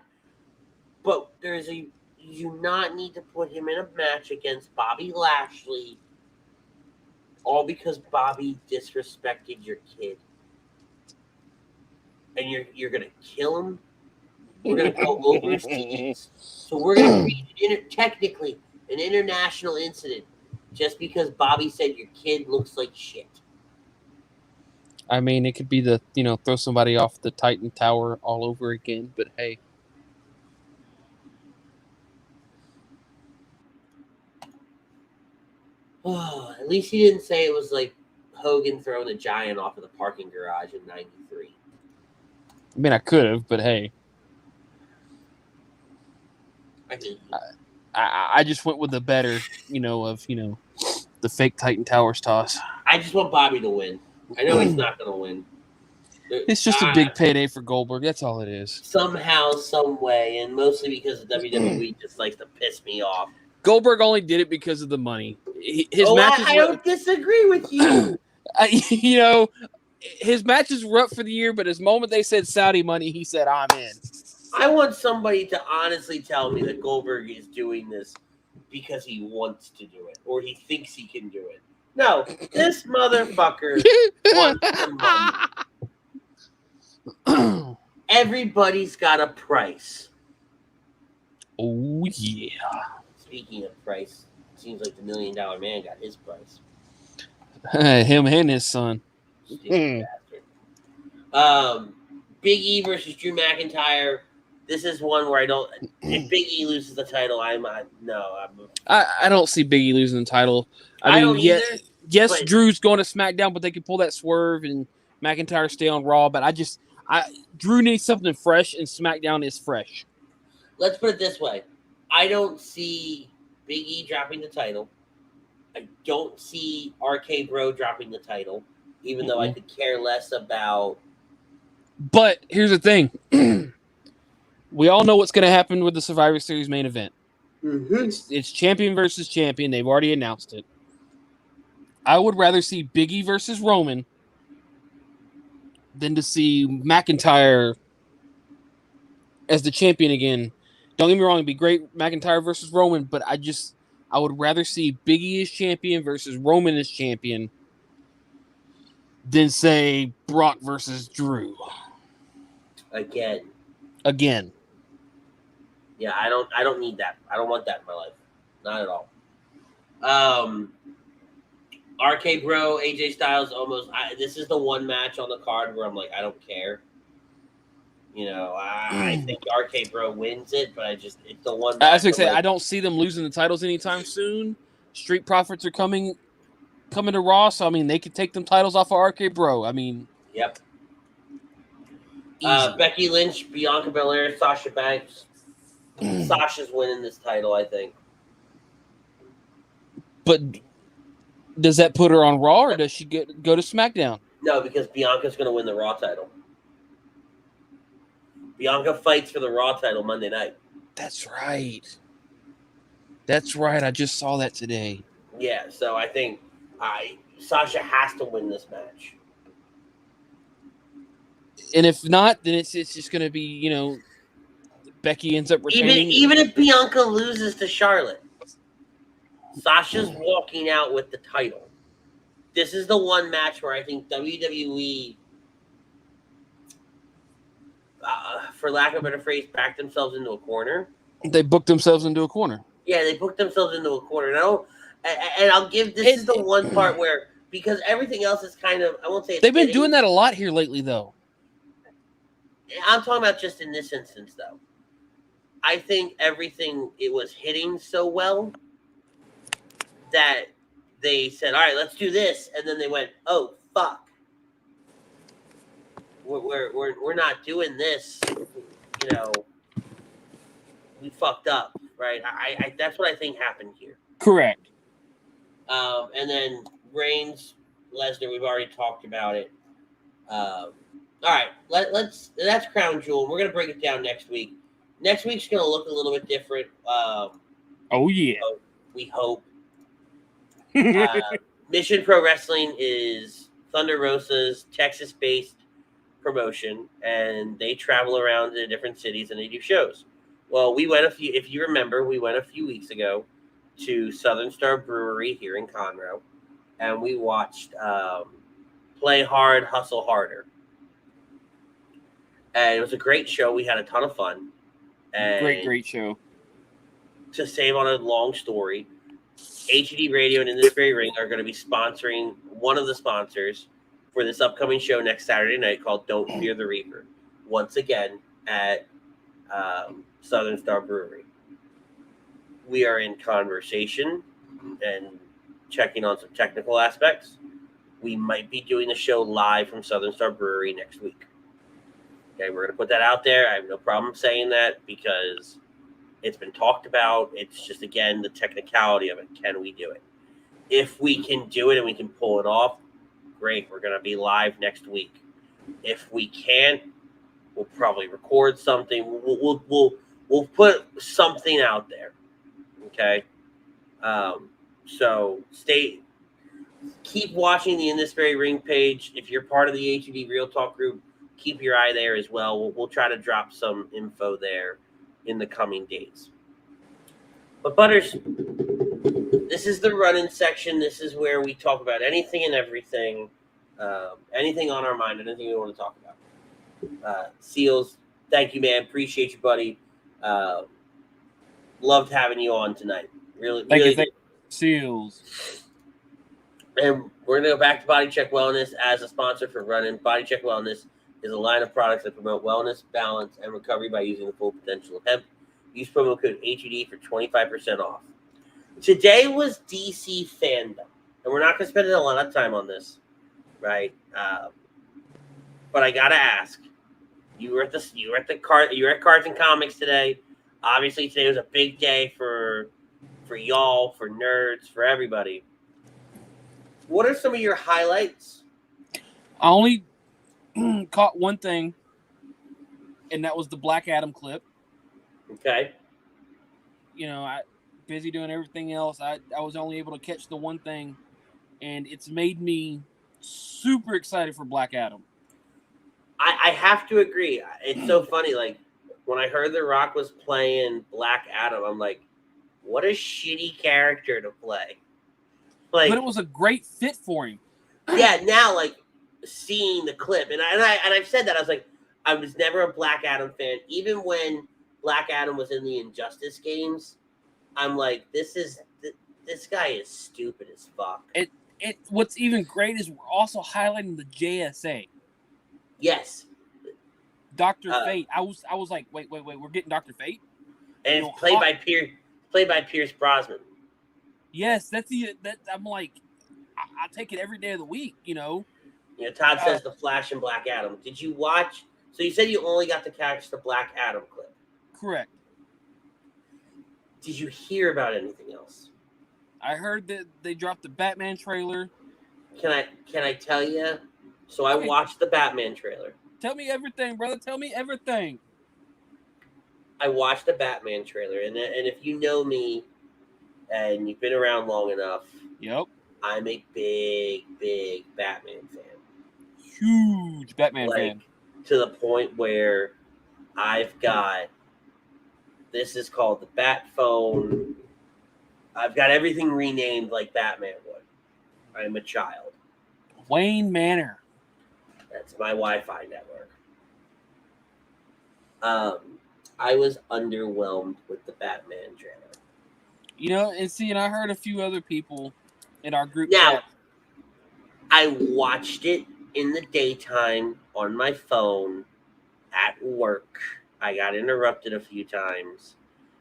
But you do not need to put him in a match against Bobby Lashley, all because Bobby disrespected your kid. And you're going to kill him? We're going to go overseas. So we're going to create technically an international incident just because Bobby said your kid looks like shit. I mean, it could be throw somebody off the Titan Tower all over again, but hey. Oh, at least he didn't say it was like Hogan throwing the Giant off of the parking garage in '93. I mean, I could have, but hey. I just went with the better, the fake Titan Towers toss. I just want Bobby to win. I know he's not going to win. It's just a big payday for Goldberg. That's all it is. Somehow, some way, and mostly because the WWE just likes to piss me off. Goldberg only did it because of the money. His matches I don't disagree with you. His matches were up for the year, but the moment they said Saudi money, he said, I'm in. I want somebody to honestly tell me that Goldberg is doing this because he wants to do it or he thinks he can do it. No, this motherfucker wants the money. Everybody's got a price. Oh, yeah. Speaking of price, it seems like the $1 Million Man got his price. Him and his son. Stupid bastard. Big E versus Drew McIntyre. This is one where I don't. If Big E loses the title, I don't see Big E losing the title. I mean, yes, Drew's going to SmackDown, but they can pull that swerve and McIntyre stay on Raw. But Drew needs something fresh, and SmackDown is fresh. Let's put it this way: I don't see Big E dropping the title. I don't see RK Bro dropping the title, even though I could care less about. But here's the thing. We all know what's going to happen with the Survivor Series main event. Mm-hmm. It's champion versus champion. They've already announced it. I would rather see Big E versus Roman than to see McIntyre as the champion again. Don't get me wrong, it'd be great McIntyre versus Roman, but I would rather see Big E as champion versus Roman as champion than say Brock versus Drew. Again. Yeah, I don't need that. I don't want that in my life. Not at all. RK Bro, AJ Styles this is the one match on the card where I'm like, I don't care. I think RK Bro wins it, but it's the one match. I was going to say, I don't see them losing the titles anytime soon. Street Profits are coming to Raw, so I mean they could take them titles off of RK Bro. I mean, yep. Becky Lynch, Bianca Belair, Sasha Banks. Sasha's winning this title, I think. But does that put her on Raw, or does she go to SmackDown? No, because Bianca's going to win the Raw title. Bianca fights for the Raw title Monday night. That's right. I just saw that today. Yeah, so I think Sasha has to win this match. And if not, then it's just going to be, Becky ends up retaining. Even if Bianca loses to Charlotte, Sasha's walking out with the title. This is the one match where I think WWE for lack of a better phrase, backed themselves into a corner. They booked themselves into a corner. Yeah, they booked themselves into a corner. And I'll give this is the one part where, because everything else is kind of, I won't say it's They've been hitting. doing that a lot here lately, though. I'm talking about just in this instance, though. I think everything, it was hitting so well that they said, all right, let's do this. And then they went, oh, fuck. We're not doing this. You know, we fucked up, right? I that's what I think happened here. Correct. And then Reigns, Lesnar, we've already talked about it. All right, that's Crown Jewel. We're gonna break it down next week. Next week's gonna look a little bit different. Oh yeah. We hope. Mission Pro Wrestling is Thunder Rosa's Texas-based promotion, and they travel around to different cities and they do shows. Well, if you remember, we went a few weeks ago to Southern Star Brewery here in Conroe, and we watched Play Hard, Hustle Harder. And it was a great show. We had a ton of fun. And Great show. To save on a long story, HED Radio and In This Very Ring are going to be sponsoring one of the sponsors for this upcoming show next Saturday night called Don't Fear the Reaper. Once again at Southern Star Brewery. We are in conversation and checking on some technical aspects. We might be doing the show live from Southern Star Brewery next week. Okay, we're going to put that out there. I have no problem saying that because it's been talked about. It's just, again, the technicality of it. Can we do it? If we can do it and we can pull it off, great. We're going to be live next week. If we can't, we'll probably record something. We'll put something out there. Okay? So keep watching the In This Very Ring page. If you're part of the HED Real Talk group, keep your eye there as well. We'll try to drop some info there in the coming days. But Butters, this is the run-in section. This is where we talk about anything and everything, anything on our mind, anything we want to talk about. Seals, thank you, man. Appreciate you, buddy. Loved having you on tonight. Really, Thank really. you, Seals. And we're going to go back to Body Check Wellness as a sponsor for Run-In. Body Check Wellness is a line of products that promote wellness, balance, and recovery by using the full potential of hemp. Use promo code HED for 25% off. Today was DC Fandom, and we're not going to spend a lot of time on this, right? But I got to ask. You were at Cards and Comics today. Obviously, today was a big day for y'all, for nerds, for everybody. What are some of your highlights? I only caught one thing, and that was the Black Adam clip. Okay. You know, I busy doing everything else. I was only able to catch the one thing, and it's made me super excited for Black Adam. I have to agree. It's so funny. Like, when I heard The Rock was playing Black Adam, I'm like, what a shitty character to play. Like, But it was a great fit for him. Yeah, now, like, seeing the clip, and I've said that, I was like, I was never a Black Adam fan. Even when Black Adam was in the Injustice games, I'm like, this guy is stupid as fuck. What's even great is we're also highlighting the JSA. Yes. Dr. Fate. I was like, wait, we're getting Dr. Fate? And it's played by Pierce Brosnan. Yes, I'm like, I take it every day of the week, you know. You know, Todd says The Flash and Black Adam. Did you watch? So you said you only got to catch the Black Adam clip. Correct. Did you hear about anything else? I heard that they dropped the Batman trailer. Can I tell you? So I watched the Batman trailer. Tell me everything, brother. Tell me everything. I watched the Batman trailer, and if you know me, and you've been around long enough, yep, I'm a big Batman fan. Huge Batman fan. To the point where I've got, this is called the Bat Phone. I've got everything renamed like Batman would. I'm a child. Wayne Manor. That's my Wi-Fi network. I was underwhelmed with the Batman trailer. And I heard a few other people in our group Now, chat. I watched it in the daytime on my phone at work. I got interrupted a few times.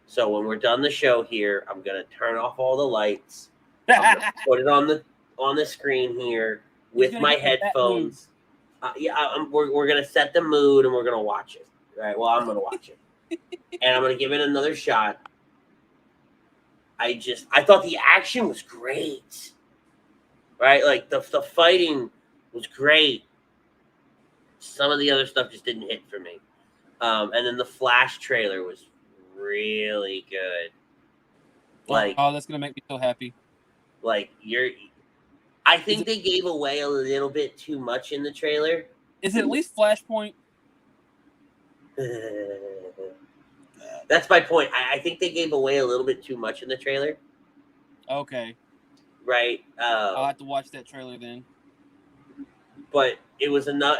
So when we're done the show here, I'm gonna turn off all the lights. I'm gonna put it on the screen here with my headphones. We're gonna set the mood and we're gonna watch it. Right? Well, I'm gonna watch it, and I'm gonna give it another shot. I thought the action was great. Right? Like the fighting was great. Some of the other stuff just didn't hit for me. And then the Flash trailer was really good. Like, oh, that's gonna make me so happy. Like I think they gave away a little bit too much in the trailer. Is it at least Flashpoint? That's my point. I think they gave away a little bit too much in the trailer. Okay. Right. I'll have to watch that trailer then. But it was enough.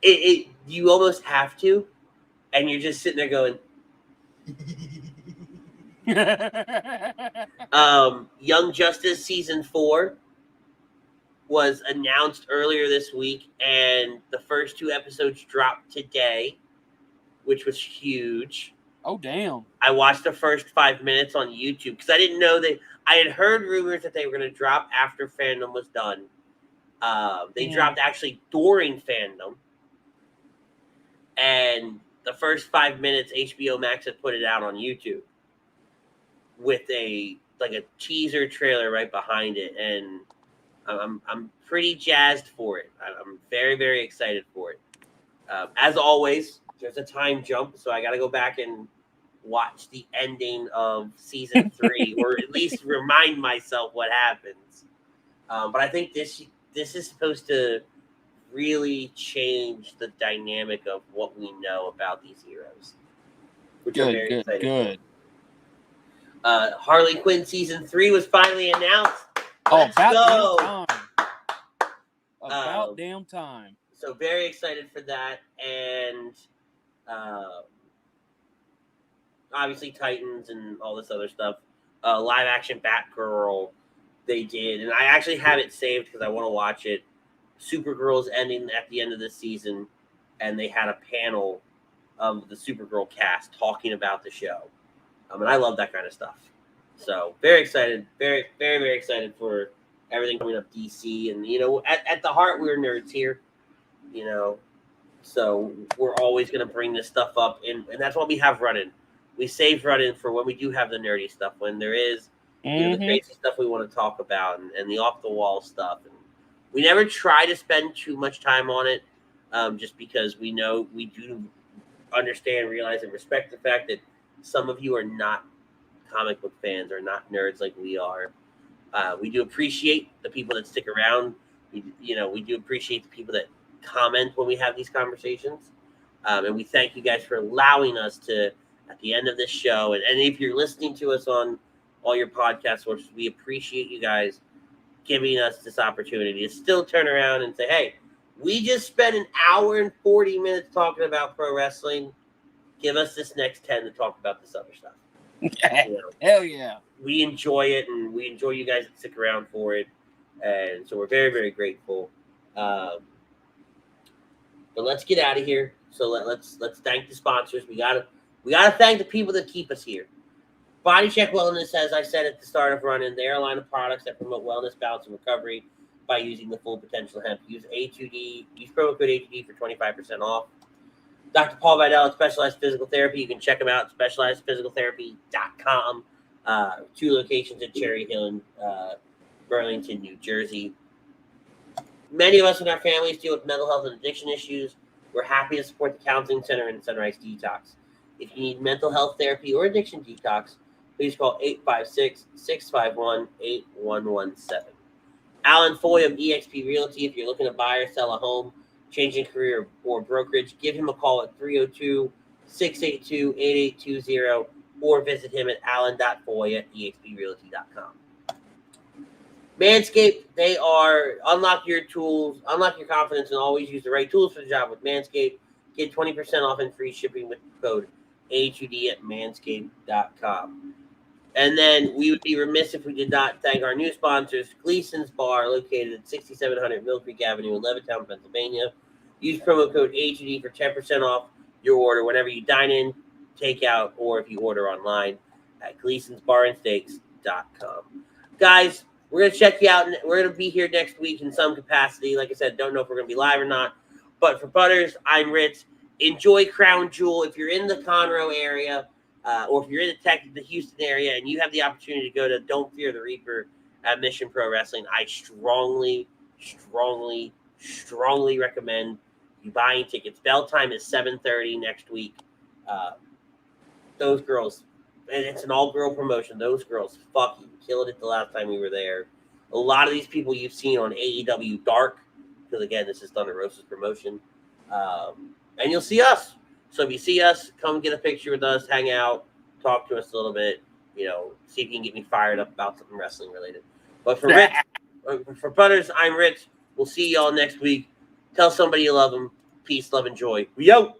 You almost have to, and you're just sitting there going. Young Justice season 4 was announced earlier this week, and the first 2 episodes dropped today, which was huge. Oh, damn. I watched the first 5 minutes on YouTube because I didn't know that. I had heard rumors that they were going to drop after Fandom was done. They dropped actually during Fandom. And the first 5 minutes, HBO Max had put it out on YouTube with a teaser trailer right behind it, and I'm pretty jazzed for it. I'm very, very excited for it. As always, there's a time jump, so I got to go back and watch the ending of season 3, or at least remind myself what happens. But I think this is supposed to really change the dynamic of what we know about these heroes, which I'm very excited. Good. Harley Quinn season 3 was finally announced. Let's go. Damn time. About damn time. So very excited for that, and obviously Titans and all this other stuff. Live action Batgirl, they did, and I actually have it saved because I want to watch it. Supergirl's ending at the end of the season, and they had a panel of the Supergirl cast talking about the show. And I love that kind of stuff. So very excited, very, very, very excited for everything coming up DC. And, at the heart, we're nerds here, so we're always going to bring this stuff up. And that's what we have running. We save running for when we do have the nerdy stuff, when there is the crazy stuff we want to talk about and the off-the-wall stuff. And we never try to spend too much time on it, just because we know we do understand, realize, and respect the fact that some of you are not comic book fans or not nerds like we are. We do appreciate the people that stick around. We do appreciate the people that comment when we have these conversations. And we thank you guys for allowing us to, at the end of this show, and if you're listening to us on all your podcast sources, we appreciate you guys giving us this opportunity to still turn around and say, hey, we just spent an hour and 40 minutes talking about pro wrestling. Give us this next 10 to talk about this other stuff. Hell yeah. We enjoy it, and we enjoy you guys that stick around for it. And so we're very, very grateful. But let's get out of here. So let's thank the sponsors. We gotta thank the people that keep us here. Body Check Wellness, as I said at the start of running, they're a line of products that promote wellness, balance, and recovery by using the full potential hemp. Use promo code A2D for 25% off. Dr. Paul Vidal at Specialized Physical Therapy. You can check him out at specializedphysicaltherapy.com. 2 locations at Cherry Hill and Burlington, New Jersey. Many of us in our families deal with mental health and addiction issues. We're happy to support the Counseling Center and Sunrise Detox. If you need mental health therapy or addiction detox, please call 856-651-8117. Alan Foy of eXp Realty. If you're looking to buy or sell a home, changing career or brokerage, give him a call at 302-682-8820 or visit him at alan.foy@exprealty.com. Manscaped, they are unlock your tools, unlock your confidence, and always use the right tools for the job with Manscaped. Get 20% off and free shipping with the code AHUD at manscaped.com. And then we would be remiss if we did not thank our new sponsors, Gleason's Bar, located at 6700 Mill Creek Avenue in Levittown, Pennsylvania. Use promo code AHUD for 10% off your order whenever you dine in, take out, or if you order online at Gleason'sBarandSteaks.com. Guys, we're going to check you out. We're going to be here next week in some capacity. Like I said, don't know if we're going to be live or not. But for Butters, I'm Ritz. Enjoy Crown Jewel. If you're in the Conroe area, or if you're in the Houston area and you have the opportunity to go to Don't Fear the Reaper at Mission Pro Wrestling, I strongly recommend you buying tickets. Bell time is 7:30 next week. Those girls, and it's an all-girl promotion. Those girls fucking killed it the last time we were there. A lot of these people you've seen on AEW Dark, because again, this is Thunder Rosa's promotion. And you'll see us. So if you see us, come get a picture with us, hang out, talk to us a little bit, see if you can get me fired up about something wrestling related. But for Rich, for Butters, I'm Rich. We'll see y'all next week. Tell somebody you love them. Peace, love, and joy. We out.